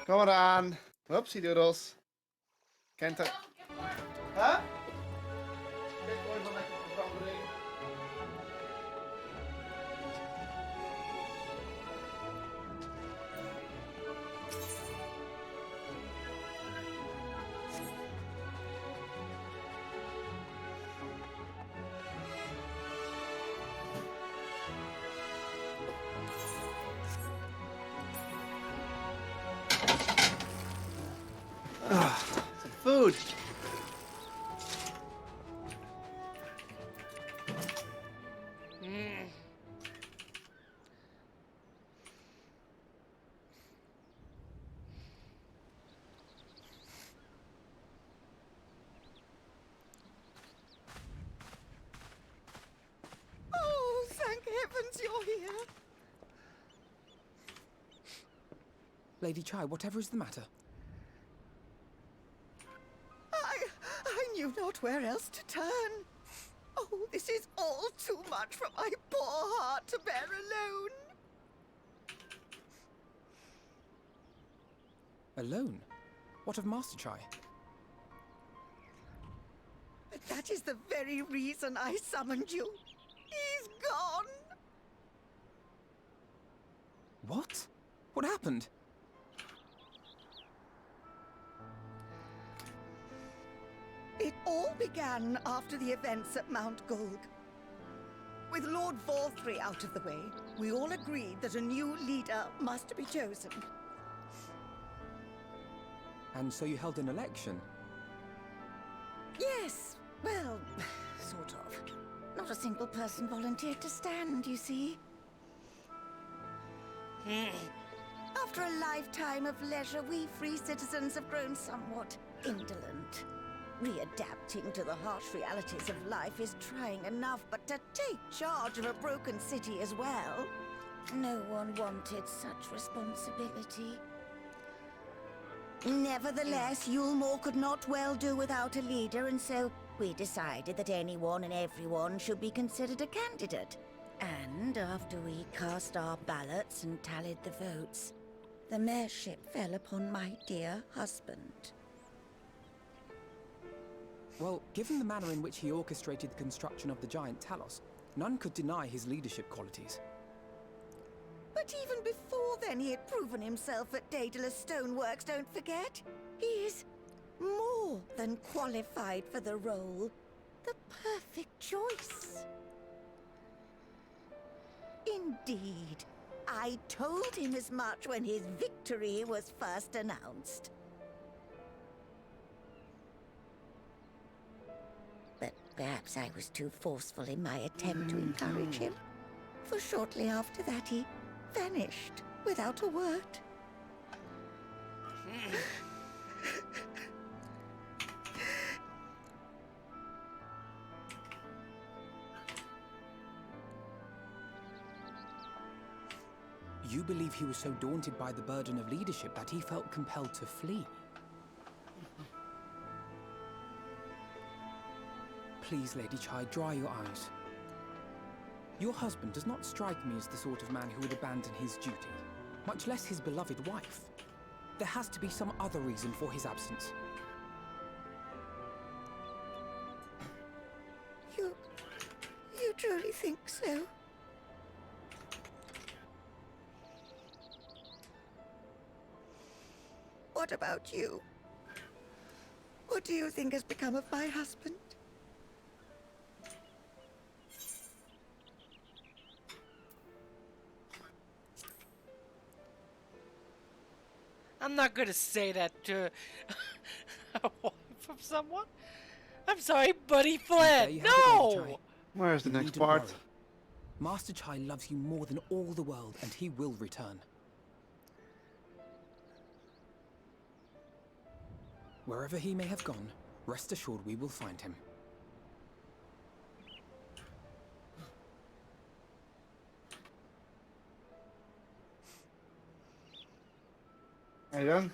Come on. Whoopsie doodles. Can't I? Huh? Some food. Oh, thank heavens you're here. Lady Chai, whatever is the matter? I knew not where else to turn. Oh, this is all too much for my poor heart to bear alone. Alone? What of Master Chai? But that is the very reason I summoned you. He's gone. What? What happened? It all began after the events at Mount Gulg. With Lord Vorthri out of the way, we all agreed that a new leader must be chosen. And so you held an election? Yes, well, sort of. Not a single person volunteered to stand, you see. After a lifetime of leisure, we free citizens have grown somewhat indolent. Readapting to the harsh realities of life is trying enough, but to take charge of a broken city as well? No one wanted such responsibility. Nevertheless, Yulmore could not well do without a leader, and so we decided that anyone and everyone should be considered a candidate. And after we cast our ballots and tallied the votes, the mayorship fell upon my dear husband. Well, given the manner in which he orchestrated the construction of the giant Talos, none could deny his leadership qualities. But even before then, he had proven himself at Daedalus Stoneworks, don't forget. He is more than qualified for the role. The perfect choice. Indeed. I told him as much when his victory was first announced. Perhaps I was too forceful in my attempt to encourage him, for shortly after that he vanished without a word. You believe he was so daunted by the burden of leadership that he felt compelled to flee? Please, Lady Chai, dry your eyes. Your husband does not strike me as the sort of man who would abandon his duty, much less his beloved wife. There has to be some other reason for his absence. You truly think so? What about you? What do you think has become of my husband? I'm not gonna say that to a wife of someone. I'm sorry, but he fled. No! Where's the next part? Worry. Master Chai loves you more than all the world, and he will return. Wherever he may have gone, rest assured we will find him. Are you done?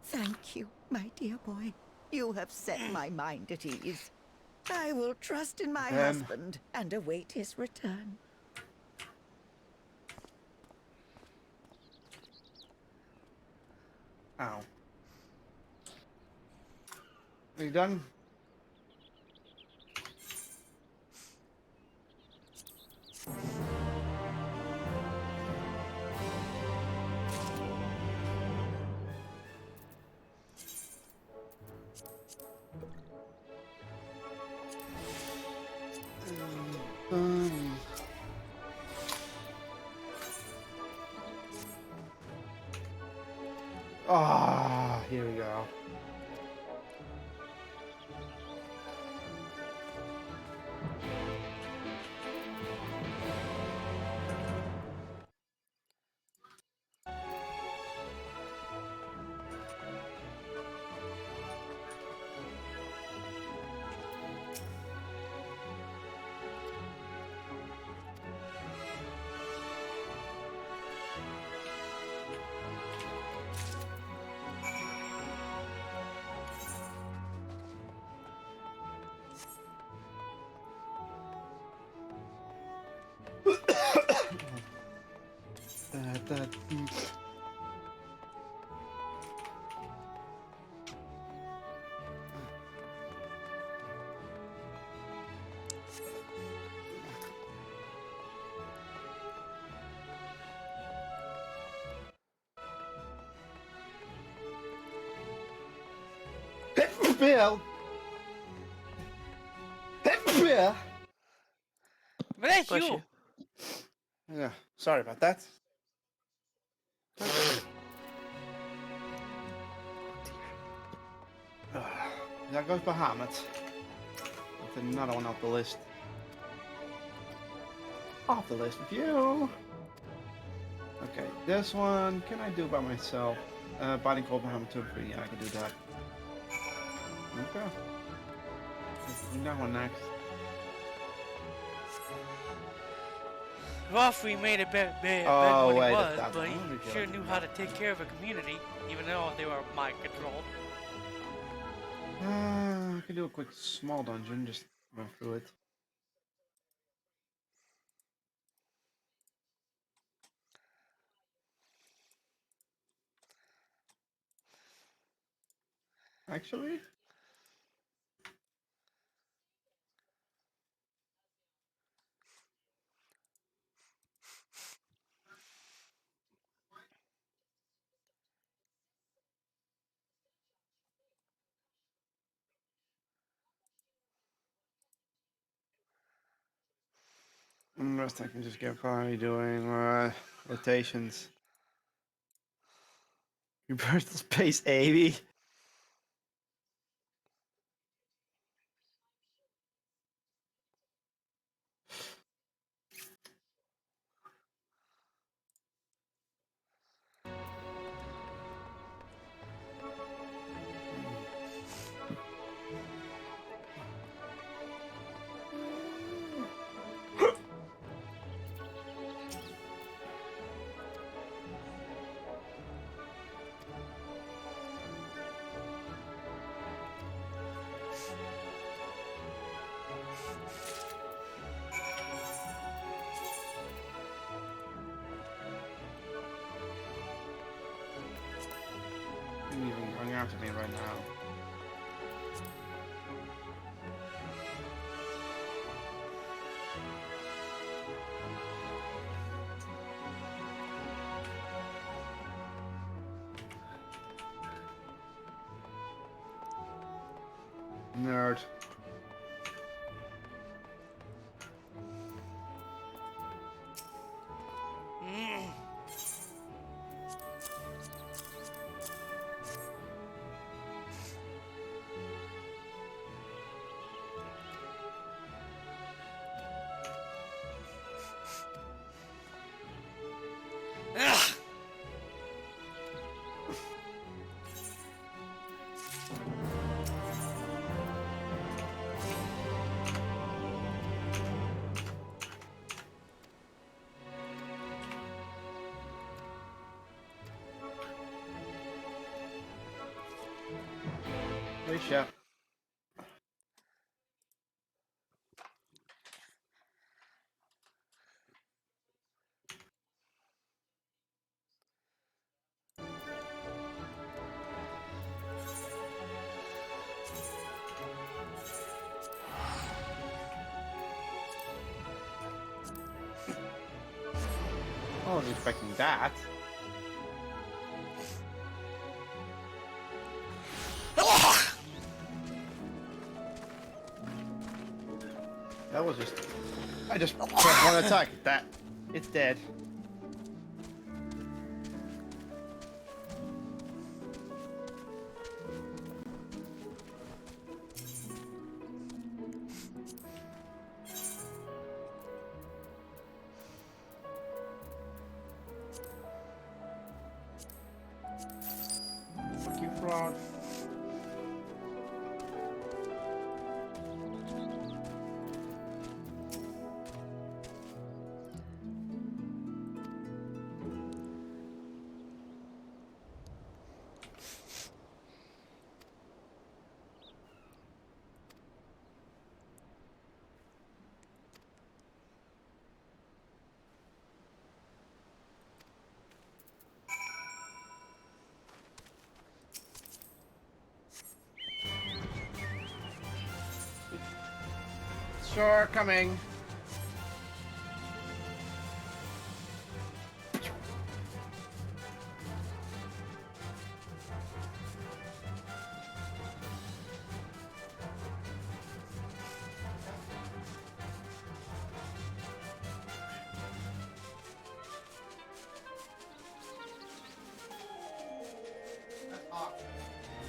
Thank you, my dear boy. You have set my mind at ease. I will trust in my husband and await his return. Ow. Are you done? Ah, here we go. Bill. Bill. Bless you. Yeah, sorry about that. There goes Bahamut. With another one off the list. Off the list with you. Okay, this one can I do by myself? Biting Cold Bahamut 2 3. Yeah, I can do that. Okay. Let's do that one next. Joffrey made it better Oh, when he wait, was, that's but he one. sure knew how to take care of a community, even though they were mind-controlled. I can do a quick small dungeon, just run through it. Actually? And the rest I can just get by doing rotations. Universal Space 80. isn't even going after me right now. Nerd. Hey, chef. I wasn't expecting that. That was just... I just pressed one attack. That... It's dead. Fuck you, frog. Sure, coming.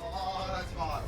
Oh, that's hot.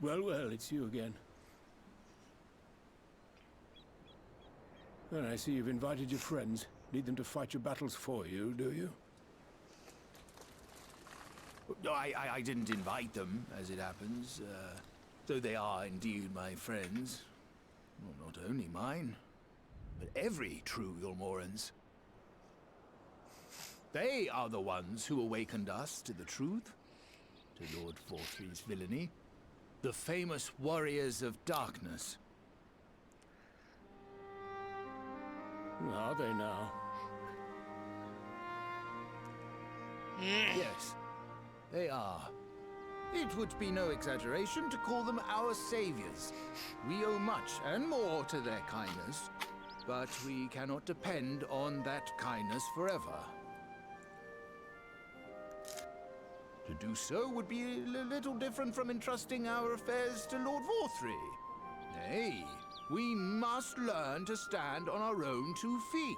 Well, well, it's you again. Well, I see you've invited your friends. Need them to fight your battles for you, do you? No, I didn't invite them, as it happens. Though they are indeed my friends. Well, not only mine, but every true Yulmoran's. They are the ones who awakened us to the truth, to Lord Forthry's villainy. The famous warriors of darkness. Are they now? Yes, they are. It would be no exaggeration to call them our saviors. We owe much and more to their kindness, but we cannot depend on that kindness forever. To do so would be a little different from entrusting our affairs to Lord Forthry. Nay, we must learn to stand on our own 2 feet.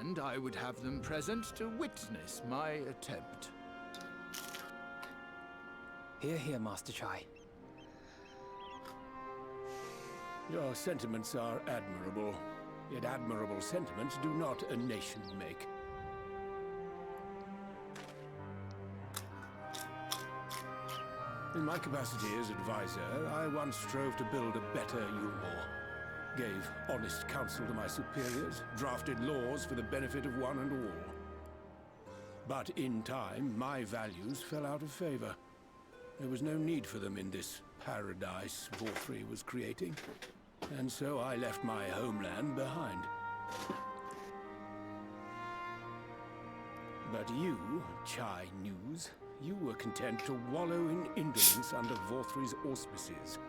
And I would have them present to witness my attempt. Hear, hear, Master Chai. Your sentiments are admirable. Yet admirable sentiments do not a nation make. In my capacity as advisor, I once strove to build a better Yulmore. Gave honest counsel to my superiors, drafted laws for the benefit of one and all. But in time, my values fell out of favor. There was no need for them in this paradise Forthry was creating. And so I left my homeland behind. But you, Chai News, you were content to wallow in indolence under Forthry's auspices.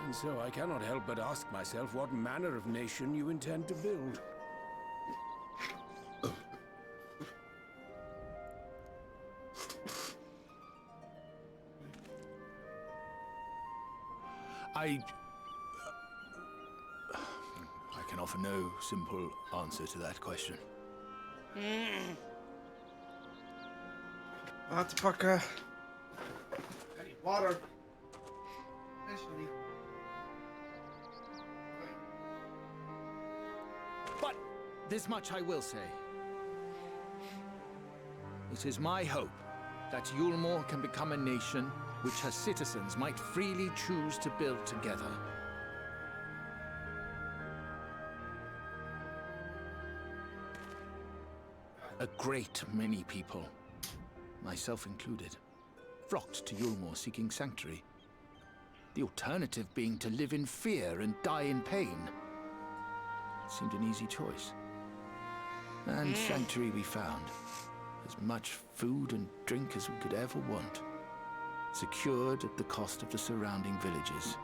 And so I cannot help but ask myself what manner of nation you intend to build. I can offer no simple answer to that question. Motherfucker. I need water. Eventually. But this much I will say. It is my hope that Yulmore can become a nation which her citizens might freely choose to build together. A great many people, myself included, flocked to Yulmore seeking sanctuary. The alternative being to live in fear and die in pain. It seemed an easy choice. And sanctuary we found. As much food and drink as we could ever want. Secured at the cost of the surrounding villages.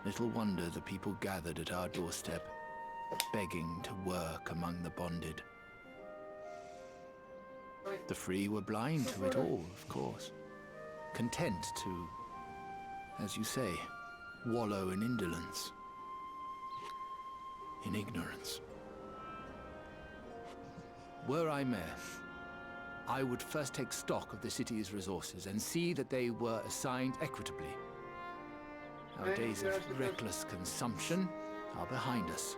Little wonder the people gathered at our doorstep, begging to work among the bonded. The free were blind to it all, of course. Content to, as you say, wallow in indolence. In ignorance. Were I mayor, I would first take stock of the city's resources and see that they were assigned equitably. Our days of reckless consumption are behind us.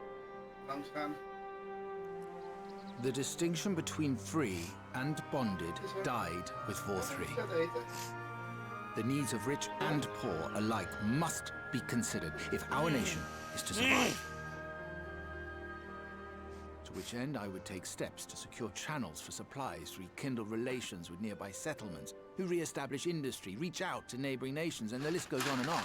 The distinction between free and bonded died with Vorthri. The needs of rich and poor alike must be considered if our nation is to survive. To which end I would take steps to secure channels for supplies, rekindle relations with nearby settlements, who re-establish industry, reach out to neighboring nations, and the list goes on and on.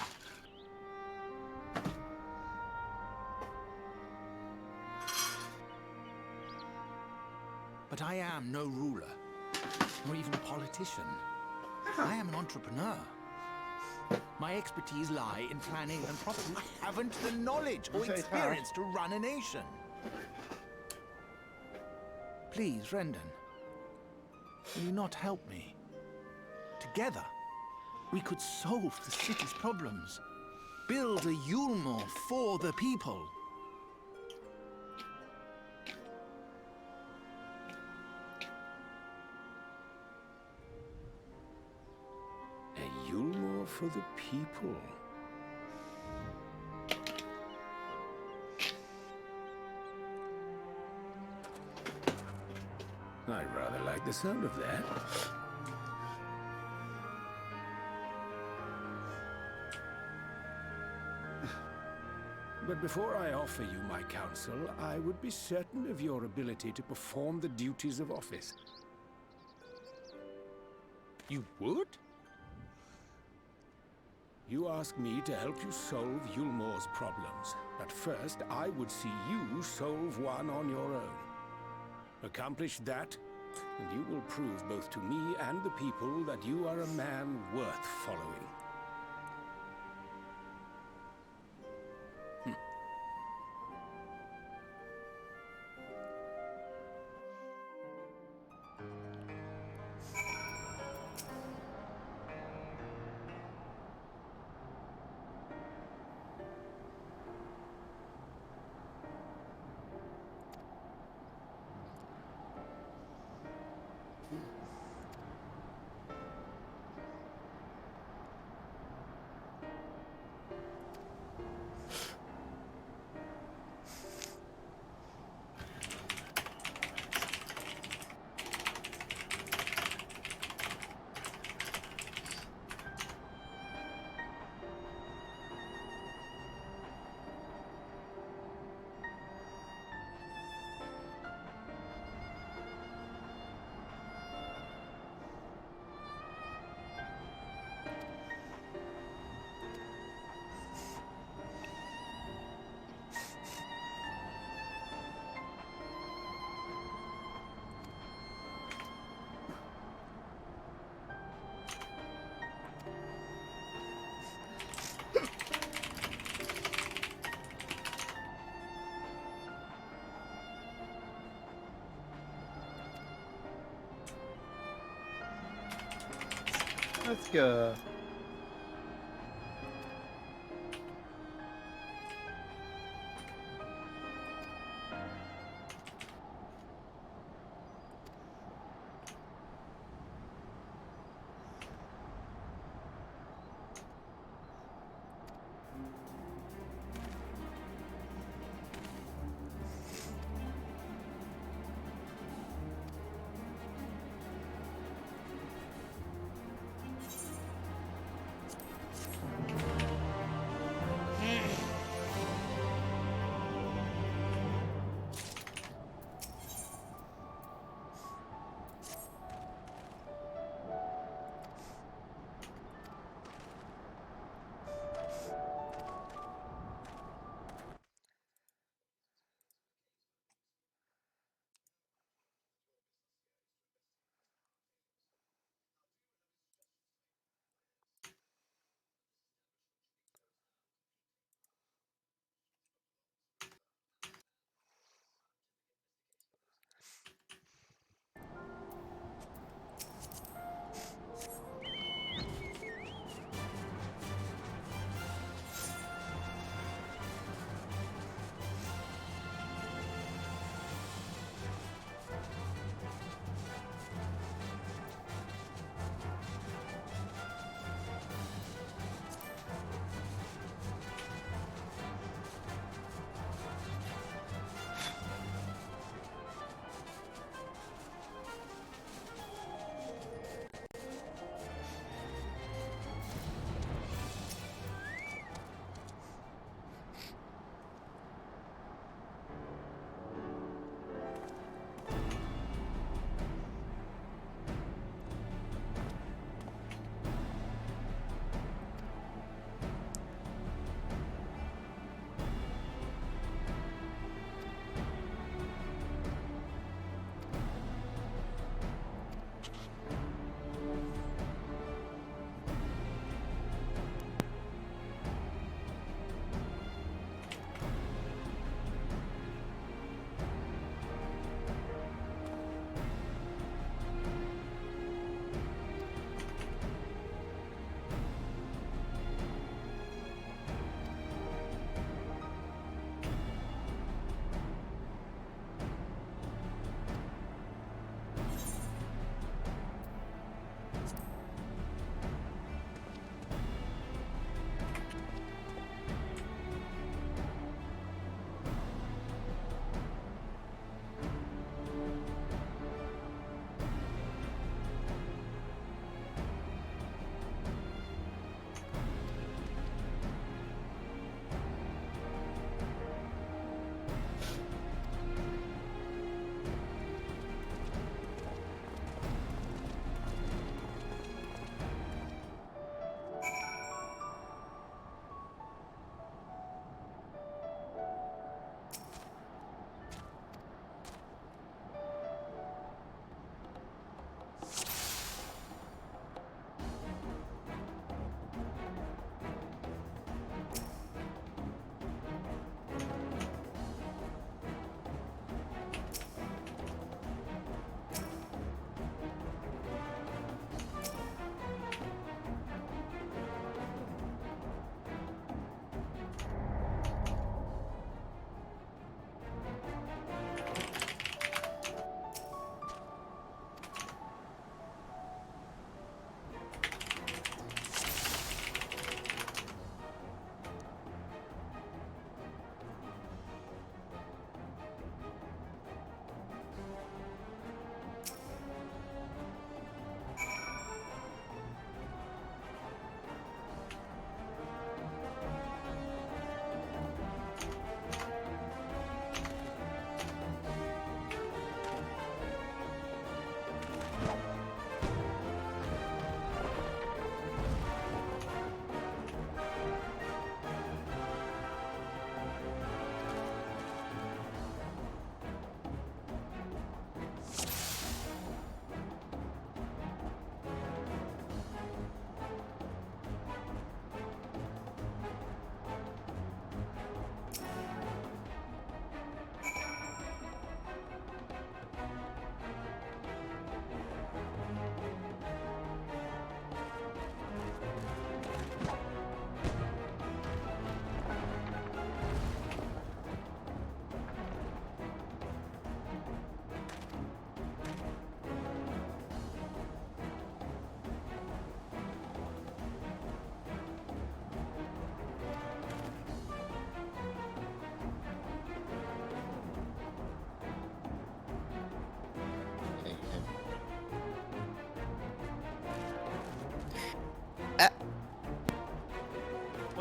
But I am no ruler, nor even a politician. I am an entrepreneur. My expertise lie in planning and property. I haven't the knowledge or experience to run a nation. Please, Rendon, will you not help me? Together, we could solve the city's problems. Build a Yulmore for the people. A Yulmore for the people. I rather like the sound of that. But before I offer you my counsel, I would be certain of your ability to perform the duties of office. You would? You ask me to help you solve Yulmore's problems, but first I would see you solve one on your own. Accomplish that, and you will prove both to me and the people that you are a man worth following. Let's go.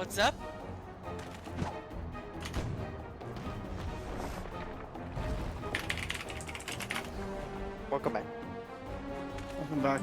What's up? Welcome back. Welcome back.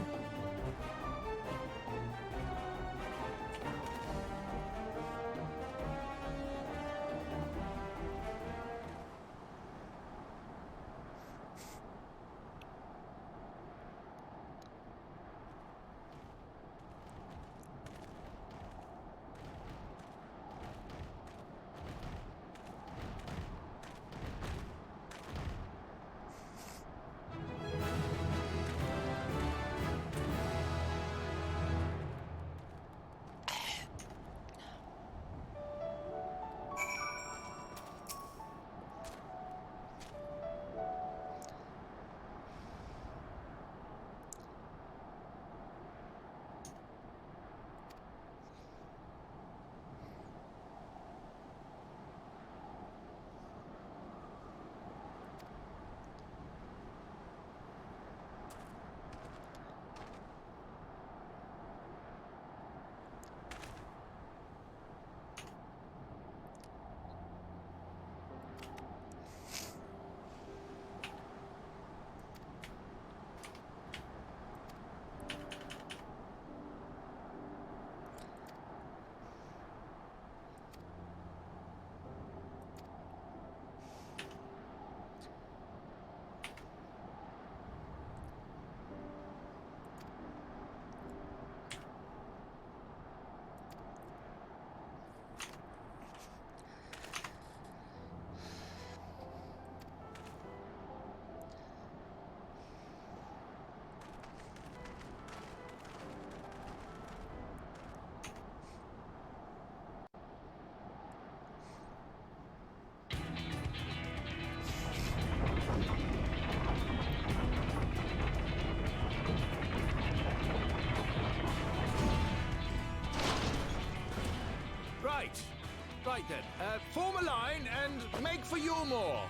Right then, form a line and make for Yulmore.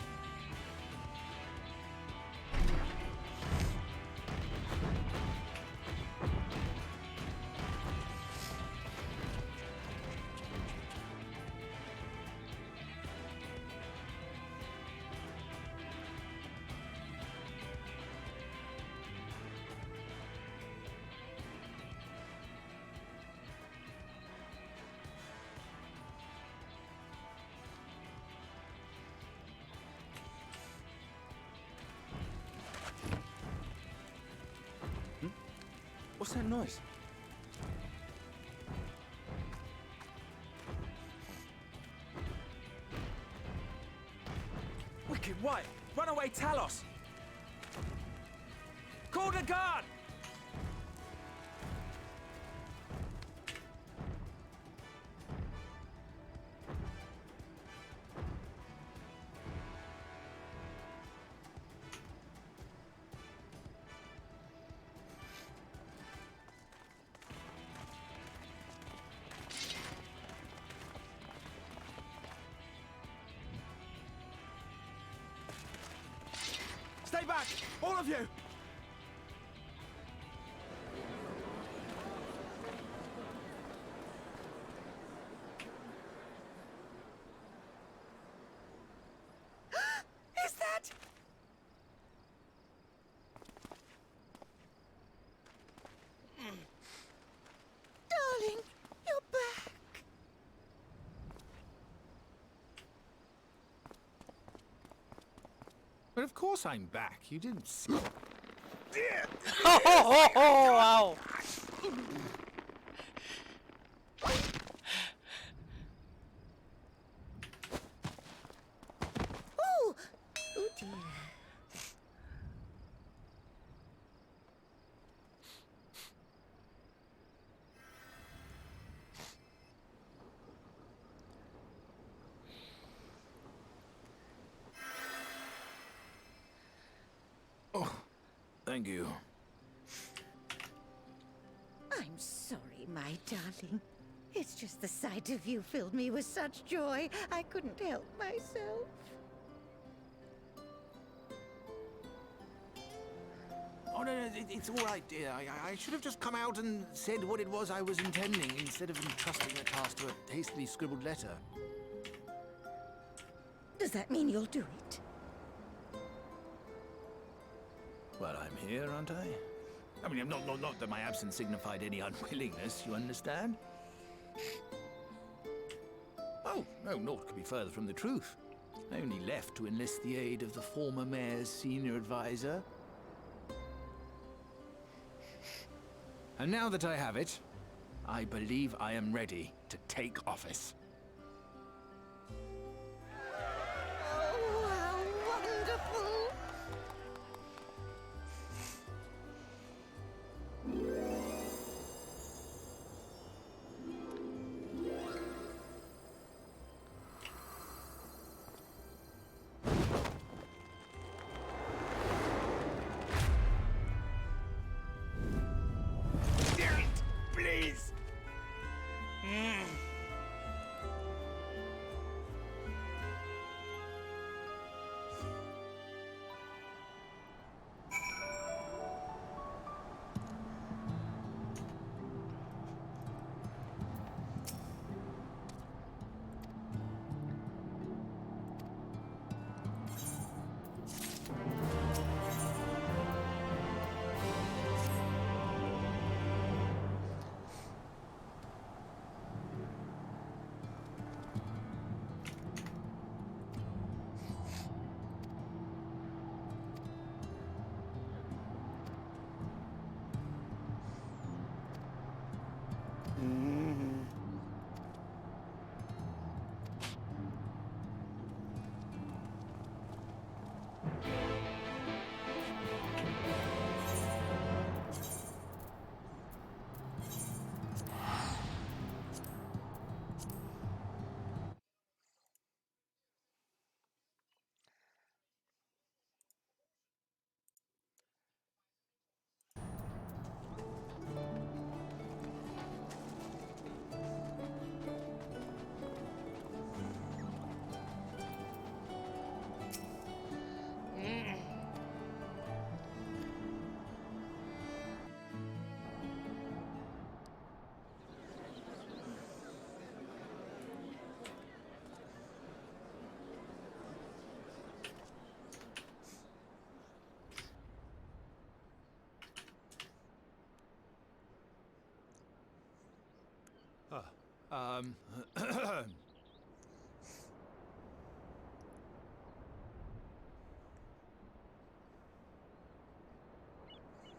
What's that noise? Wicked White! Runaway Talos! Call the guard! Stay back! All of you! Is that... Darling, you're back. But of course I'm back. You didn't see. Oh, wow. Oh, oh dear. Oh, thank you. I'm sorry, my darling. It's just the sight of you filled me with such joy, I couldn't help myself. Oh, no, it's all right, dear. I should have just come out and said what it was I was intending instead of entrusting the task to a hastily scribbled letter. Does that mean you'll do it? Well, I'm here, aren't I? I mean, not that my absence signified any unwillingness, you understand? Oh, no, naught could be further from the truth. I only left to enlist the aid of the former mayor's senior advisor. And now that I have it, I believe I am ready to take office. Oh, how wonderful! Please!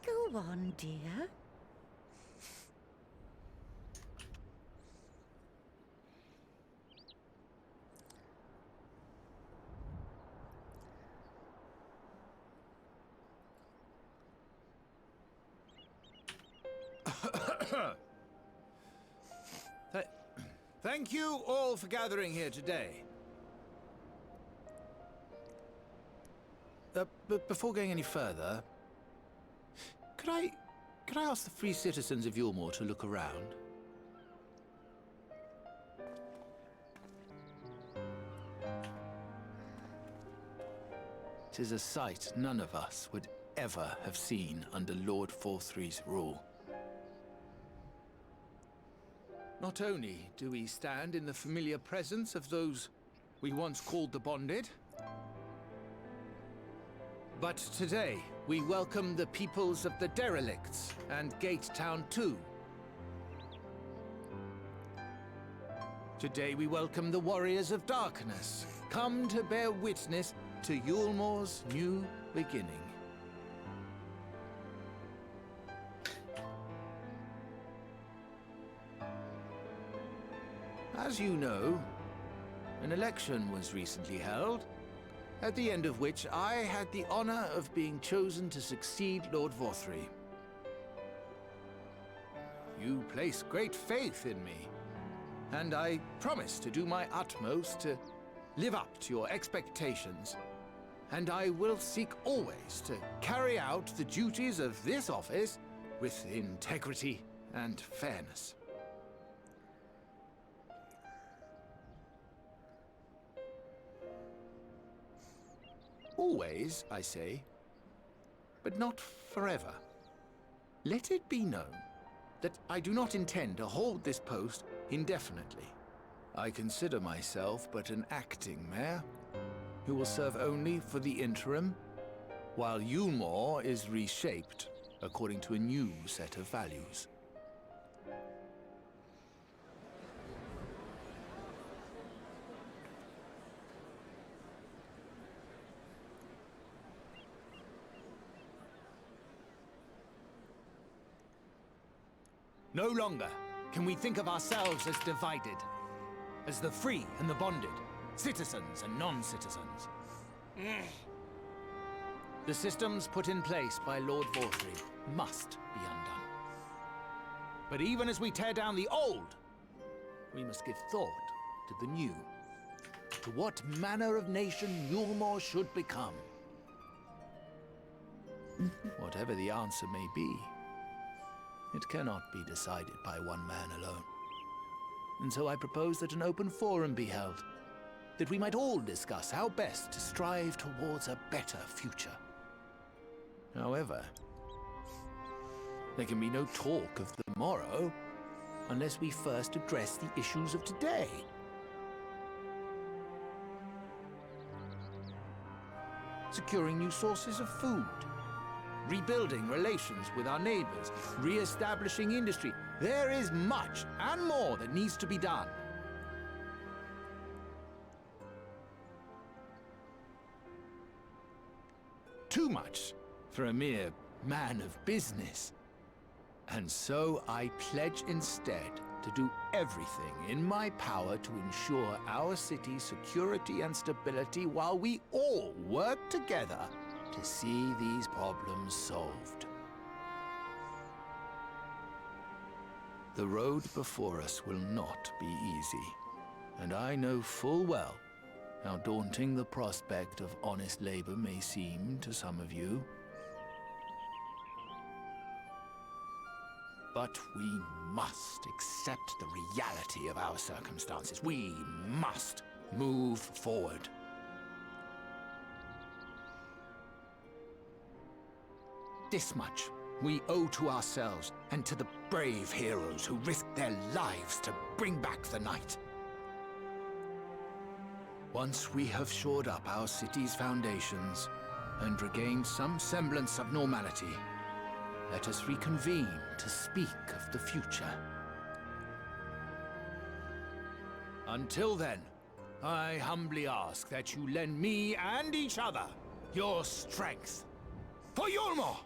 Go on, dear. Thank you all for gathering here today. But before going any further, could I ask the free citizens of Yulmore to look around? Tis a sight none of us would ever have seen under Lord Forthry's rule. Not only do we stand in the familiar presence of those we once called the Bonded, but today we welcome the peoples of the Derelicts and Gate Town too. Today we welcome the Warriors of Darkness, come to bear witness to Yulmore's new beginning. As you know, an election was recently held, at the end of which I had the honor of being chosen to succeed Lord Forthry. You place great faith in me, and I promise to do my utmost to live up to your expectations, and I will seek always to carry out the duties of this office with integrity and fairness. Always, I say, but not forever. Let it be known that I do not intend to hold this post indefinitely. I consider myself but an acting mayor who will serve only for the interim, while Yulmore is reshaped according to a new set of values. No longer can we think of ourselves as divided, as the free and the bonded, citizens and non-citizens. The systems put in place by Lord Vorthree must be undone. But even as we tear down the old, we must give thought to the new, to what manner of nation Yulmore should become. Whatever the answer may be, it cannot be decided by one man alone. And so I propose that an open forum be held, that we might all discuss how best to strive towards a better future. However, there can be no talk of the morrow unless we first address the issues of today. Securing new sources of food, rebuilding relations with our neighbors, re-establishing industry. There is much and more that needs to be done. Too much for a mere man of business. And so I pledge instead to do everything in my power to ensure our city's security and stability while we all work together to see these problems solved. The road before us will not be easy, and I know full well how daunting the prospect of honest labor may seem to some of you. But we must accept the reality of our circumstances. We must move forward. This much we owe to ourselves and to the brave heroes who risked their lives to bring back the night. Once we have shored up our city's foundations and regained some semblance of normality, let us reconvene to speak of the future. Until then, I humbly ask that you lend me and each other your strength for Yulmore!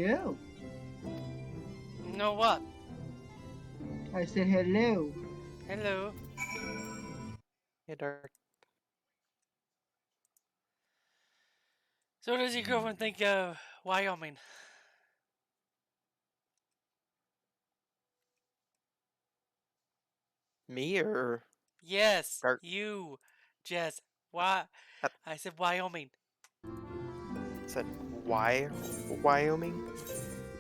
Hello. No what? I said hello. Hello. Hey, Dark. So what does your girlfriend think of Wyoming? Me or Yes, Dark? you, Jess. Why? I said Wyoming. Said why? Wyoming?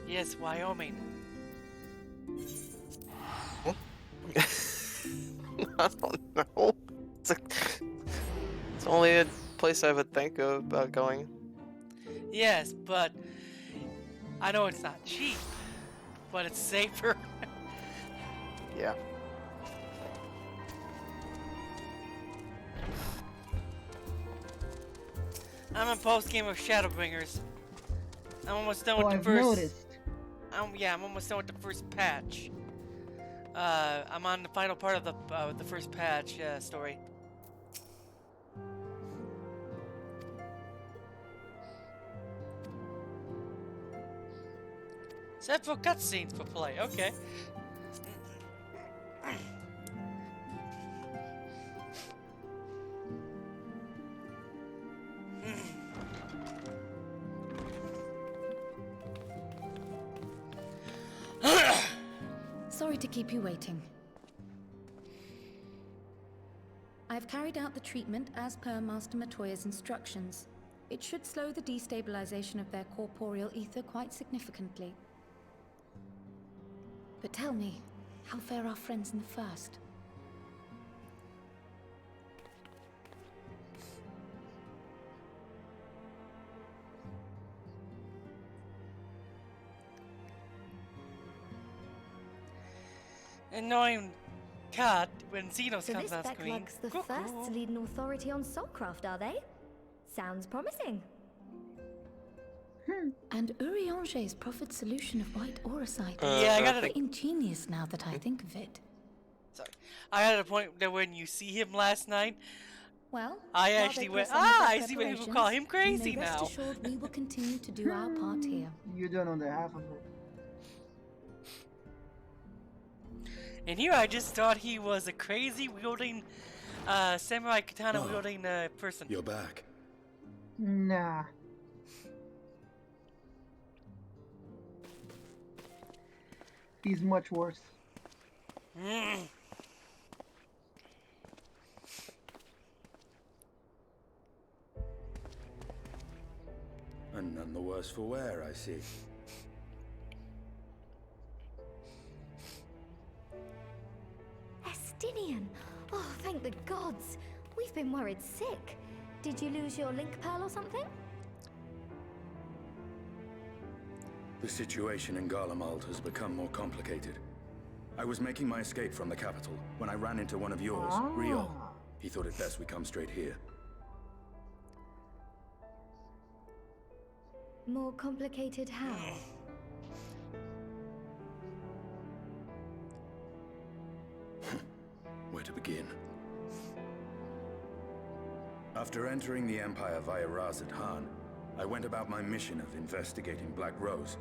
Yes, Wyoming. Huh? I don't know. It's only a place I would think of about going. Yes, but I know it's not cheap, but it's safer. Yeah. I'm in post game of ShadowBringers. I'm almost done with the I've first. noticed. I'm almost done with the first patch. I'm on the final part of the first patch story. Set for cutscenes for play. Okay. Sorry to keep you waiting. I've carried out the treatment as per Master Matoya's instructions. It should slow the destabilization of their corporeal ether quite significantly. But tell me, how fare our friends in the first? Annoying cut when Xenos So comes this on screen. Becklug's the first to lead an authority on soulcraft, are they? Sounds promising. And Urianger's proffered solution of white auracite. Yeah, I got it. Ingenious now that I think of it. Sorry, I got a point that when you see him last night, Well, I while actually they went, press on with their I see why people call him preparations, crazy you know, rest now. assured we will continue to do our part here. You don't know the half of it. And here I just thought he was a crazy wielding, samurai katana wielding person. You're back. Nah. He's much worse. And none the worse for wear, I see. Estinian! Oh, thank the gods! We've been worried sick. Did you lose your link pearl or something? The situation in Garlemald has become more complicated. I was making my escape from the capital when I ran into one of yours, Rio. He thought it best we come straight here. More complicated how? Where to begin? After entering the Empire via Razat Han, I went about my mission of investigating Black Rose.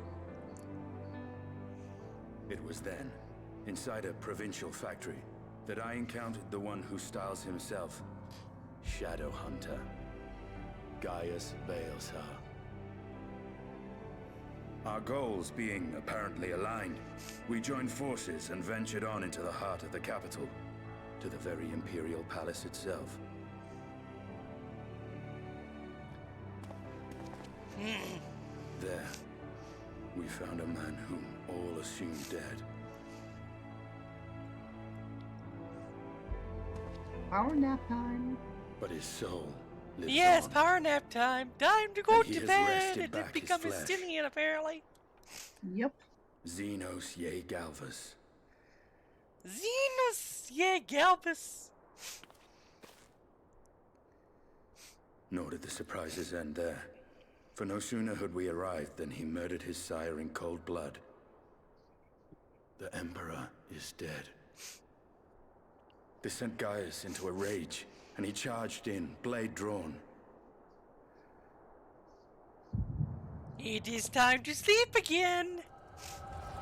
It was then, inside a provincial factory, that I encountered the one who styles himself Shadow Hunter, Gaius Balesar. Our goals being apparently aligned, we joined forces and ventured on into the heart of the capital, to the very Imperial Palace itself. There, we found a man whom all assumed dead. Power nap time. But his soul lives Yes, on. power nap time. Time to go And he to has bed rested and then back his become a flesh. Estinian, apparently. Yep. Xenos Ye Galvus. Xenos, yeah, Galbus. Nor did the surprises end there. For no sooner had we arrived than he murdered his sire in cold blood. The Emperor is dead. This sent Gaius into a rage, and he charged in, blade drawn. It is time to sleep again.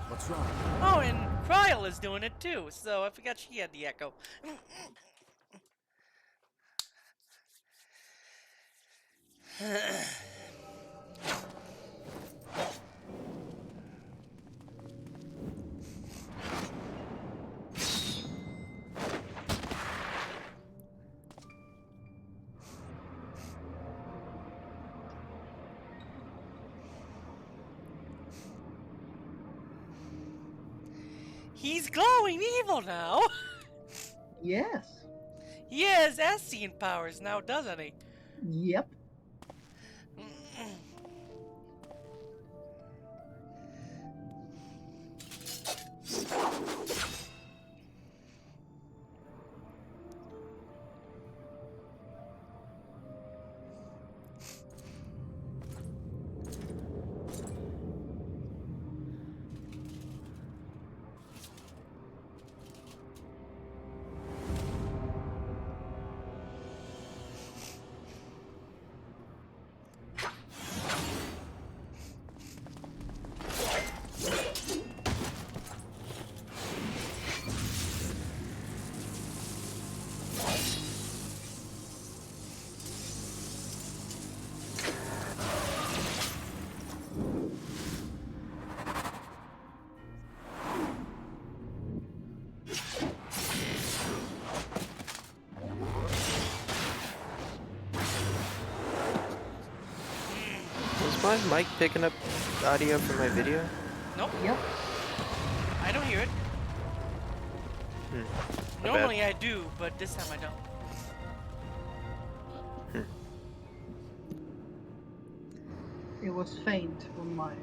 What's wrong? Oh, and Kryl is doing it too, so I forgot she had the echo. He's glowing evil now. Yes. He has Ascian powers now, doesn't he? Yep. Was my mic picking up audio from my video? Nope. Yep. I don't hear it. My bad. Normally I do, but this time I don't. It was faint on my.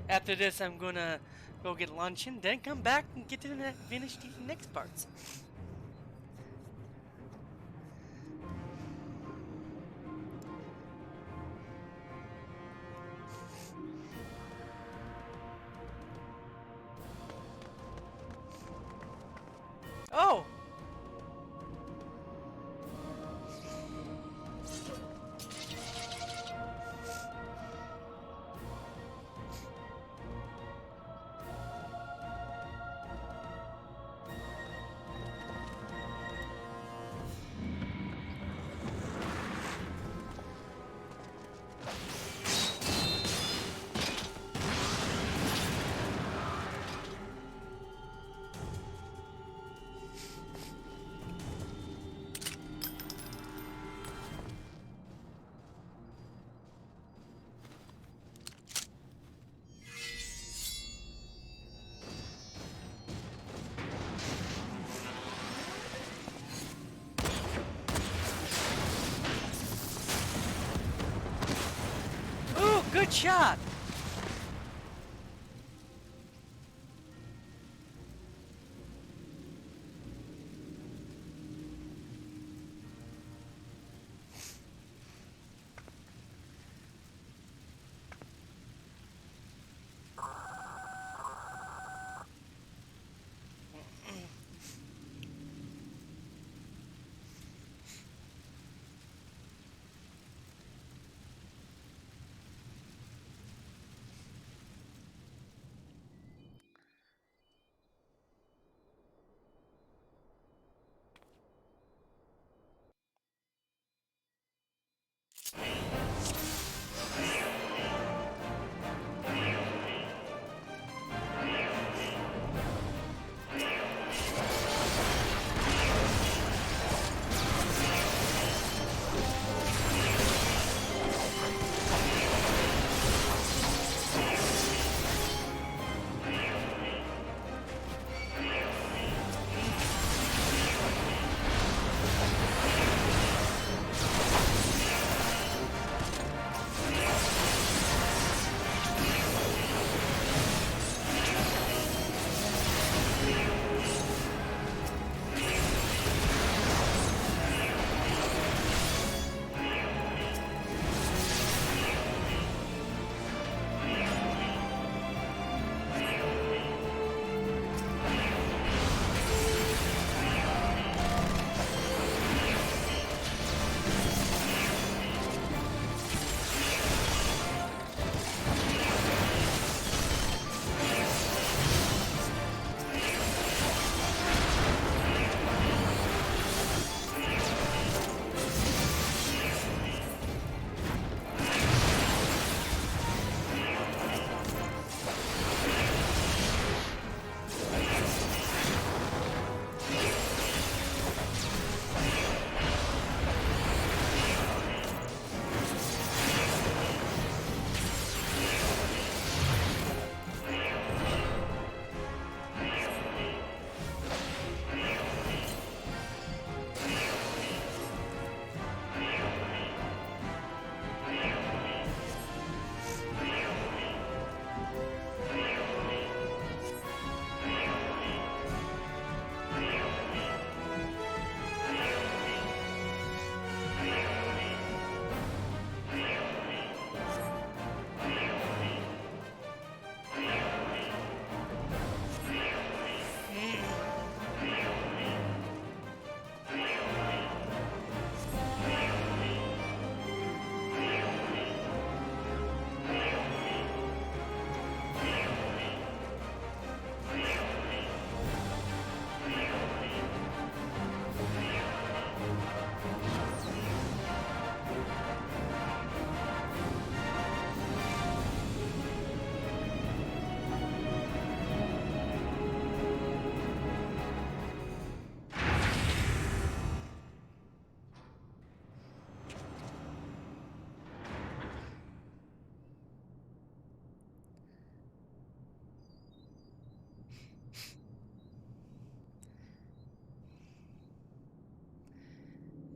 After this, I'm gonna go get lunch and then come back and get to finish the next parts. Oh! Ooh, good shot!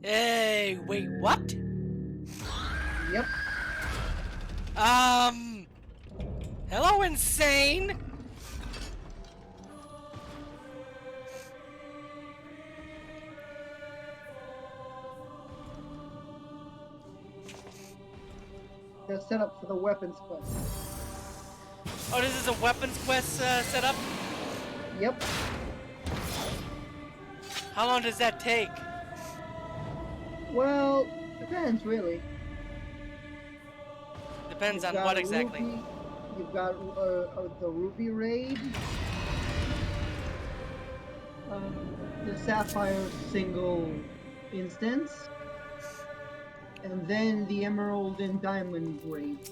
Hey, wait, what? Yep. Hello, insane? They're set up for the weapons quest. Oh, this is a weapons quest setup? Yep. How long does that take? Well, depends really. Depends You've on got what a exactly. Ruby, you've got the Ruby raid, the Sapphire single instance, and then the Emerald and Diamond raids.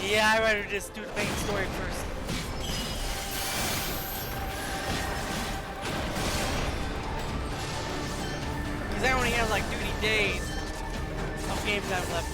Yeah, I'd rather just do the main story first. Because I only have like 30 days of game time left.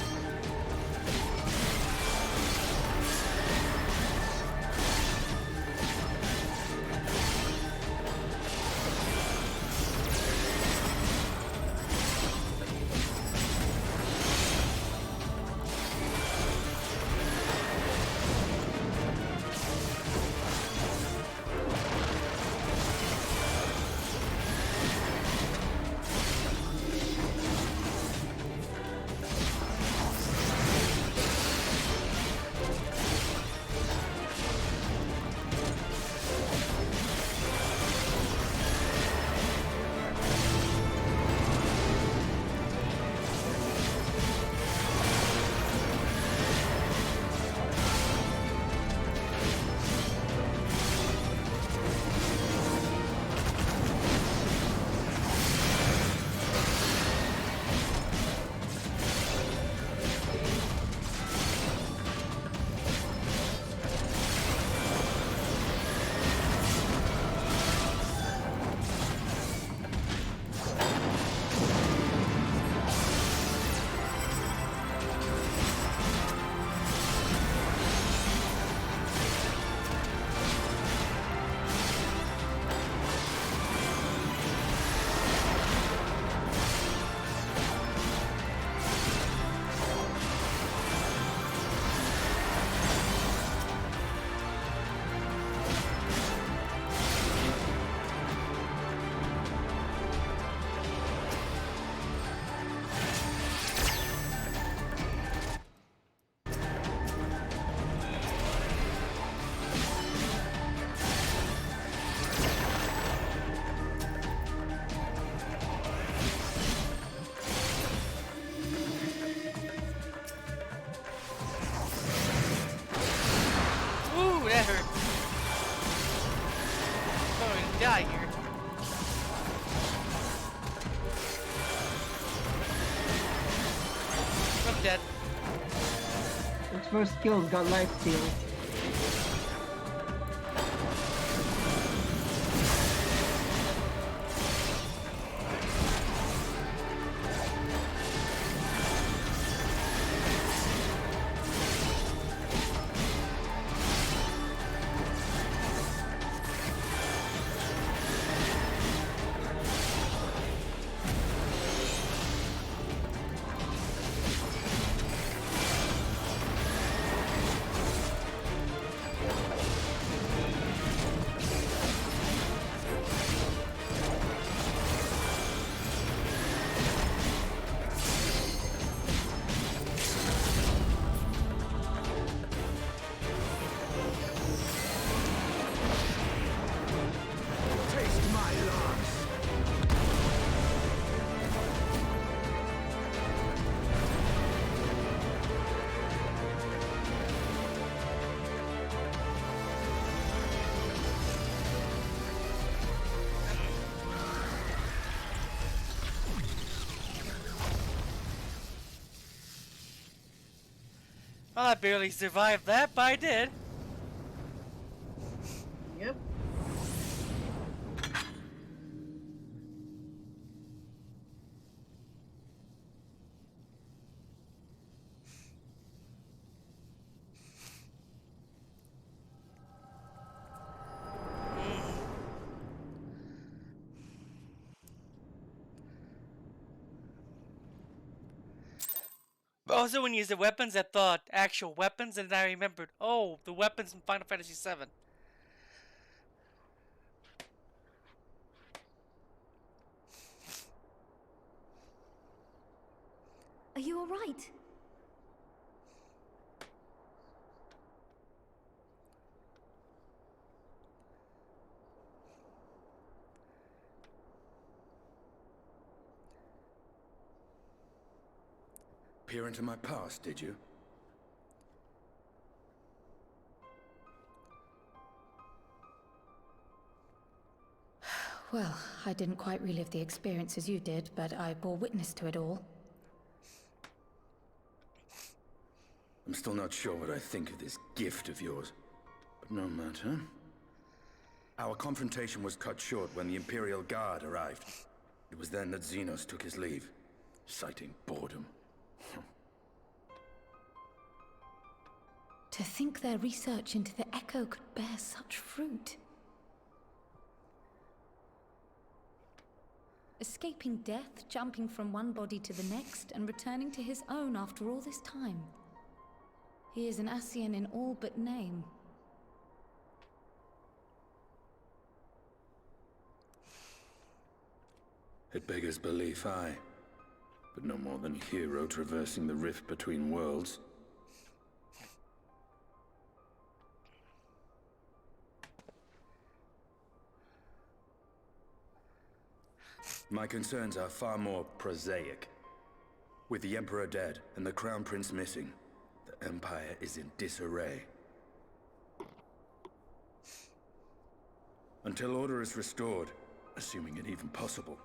Ooh, that hurt. I'm going to die here. I'm dead. Its first skill's got life steal. Well, I barely survived that, but I did. Yep. Also, when you use the weapons, I thought actual weapons, and then I remembered, oh, the weapons in Final Fantasy VII. Are you all right? Peer into my past, did you? Well, I didn't quite relive the experience as you did, but I bore witness to it all. I'm still not sure what I think of this gift of yours. But no matter. Our confrontation was cut short when the Imperial Guard arrived. It was then that Xenos took his leave, citing boredom. To think their research into the Echo could bear such fruit. Escaping death, jumping from one body to the next, and returning to his own after all this time. He is an Ascian in all but name. It beggars belief, aye. But no more than a hero traversing the rift between worlds. My concerns are far more prosaic. With the Emperor dead and the Crown Prince missing, the Empire is in disarray. Until order is restored, assuming it even possible,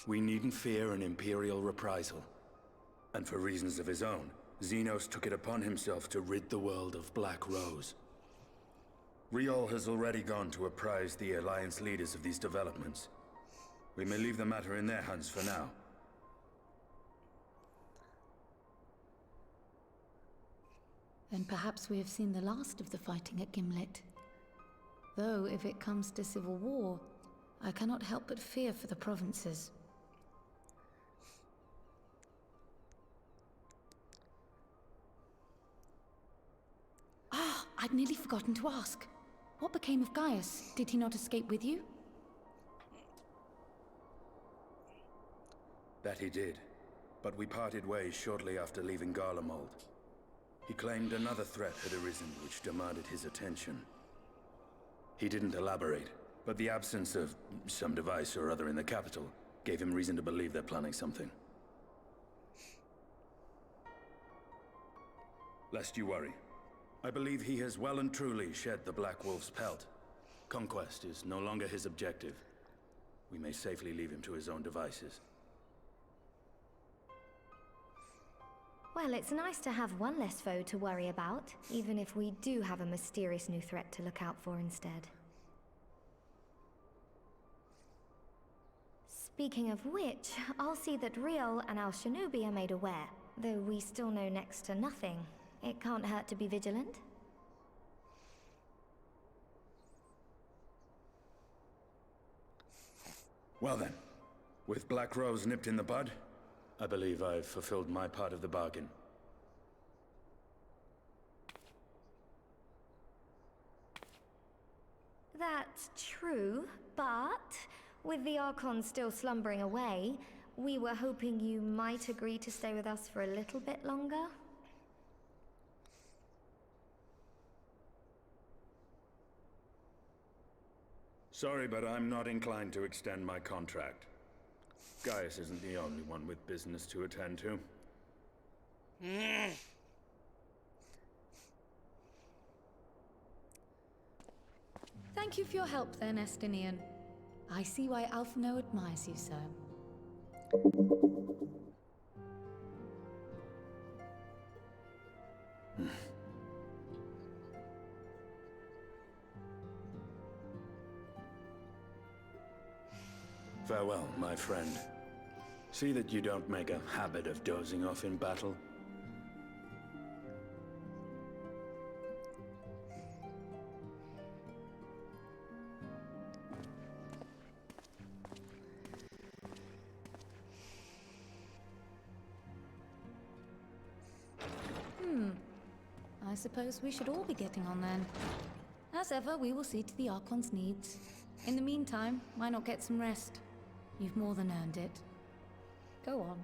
we needn't fear an Imperial reprisal. And for reasons of his own, Xenos took it upon himself to rid the world of Black Rose. Riol has already gone to apprise the Alliance leaders of these developments. We may leave the matter in their hands for now. Then perhaps we have seen the last of the fighting at Gimlet. Though, if it comes to civil war, I cannot help but fear for the provinces. Ah, I'd nearly forgotten to ask. What became of Gaius? Did he not escape with you? That he did, but we parted ways shortly after leaving Garlemald. He claimed another threat had arisen which demanded his attention. He didn't elaborate, but the absence of some device or other in the capital gave him reason to believe they're planning something. Lest you worry, I believe he has well and truly shed the Black Wolf's pelt. Conquest is no longer his objective. We may safely leave him to his own devices. Well, it's nice to have one less foe to worry about, even if we do have a mysterious new threat to look out for instead. Speaking of which, I'll see that Riol and Al Shinobi are made aware. Though we still know next to nothing, it can't hurt to be vigilant. Well then, with Black Rose nipped in the bud, I believe I've fulfilled my part of the bargain. That's true, but with the Archon still slumbering away, we were hoping you might agree to stay with us for a little bit longer. Sorry, but I'm not inclined to extend my contract. Gaius isn't the only one with business to attend to. Thank you for your help then, Estinian. I see why Alphino admires you so. Farewell, my friend. See that you don't make a habit of dozing off in battle. I suppose we should all be getting on then. As ever, we will see to the Archon's needs. In the meantime, why not get some rest? You've more than earned it. Go on.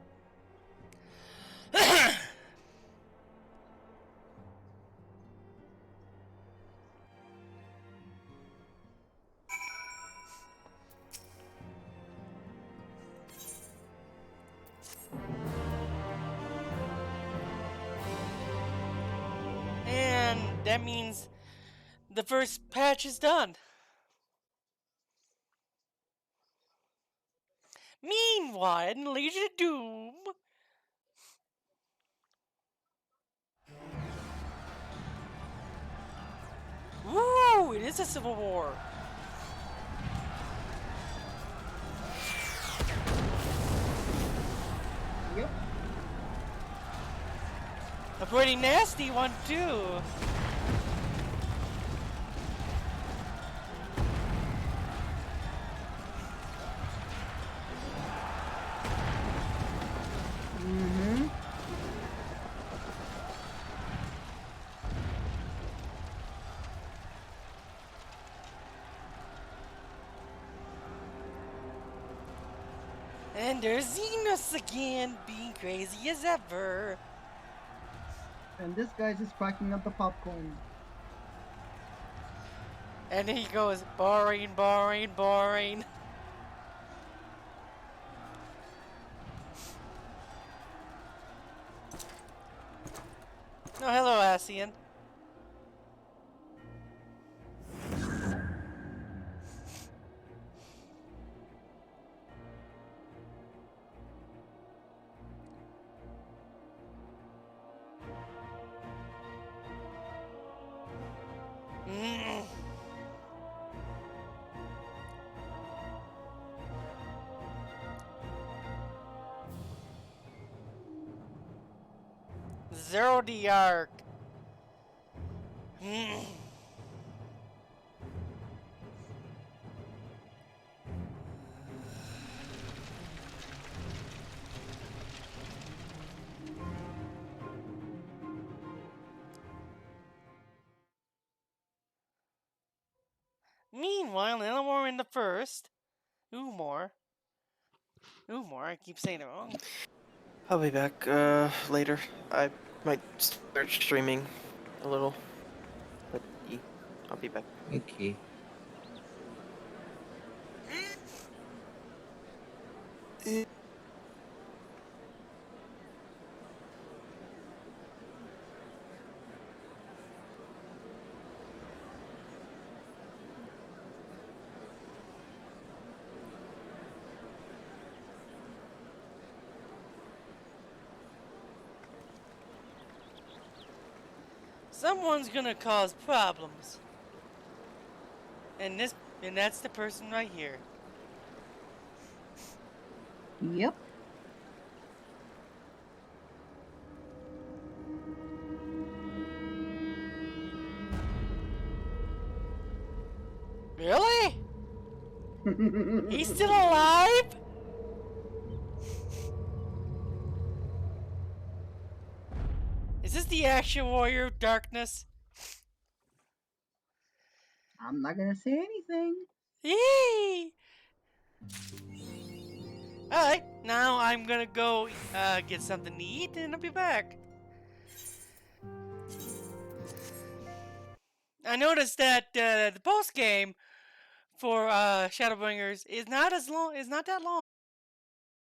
And that means the first patch is done. Meanwhile, in Legion of Doom, woo! It is a civil war. Yep. A pretty nasty one too. And there's Xenos again, being crazy as ever. And this guy's just cracking up the popcorn. And he goes, boring, boring, boring. Oh, hello, Asian. Zero the arc. Meanwhile, Elmore in the first. Umor, I keep saying it wrong. I'll be back later. I might start streaming a little, but I'll be back. Okay. Someone's gonna cause problems. And that's the person right here. Yep. Really? He's still alive? Is this the actual Warrior of Darkness? I'm not gonna say anything. Yay! Alright, now I'm gonna go get something to eat and I'll be back. I noticed that the post game for ShadowBringers is not that long.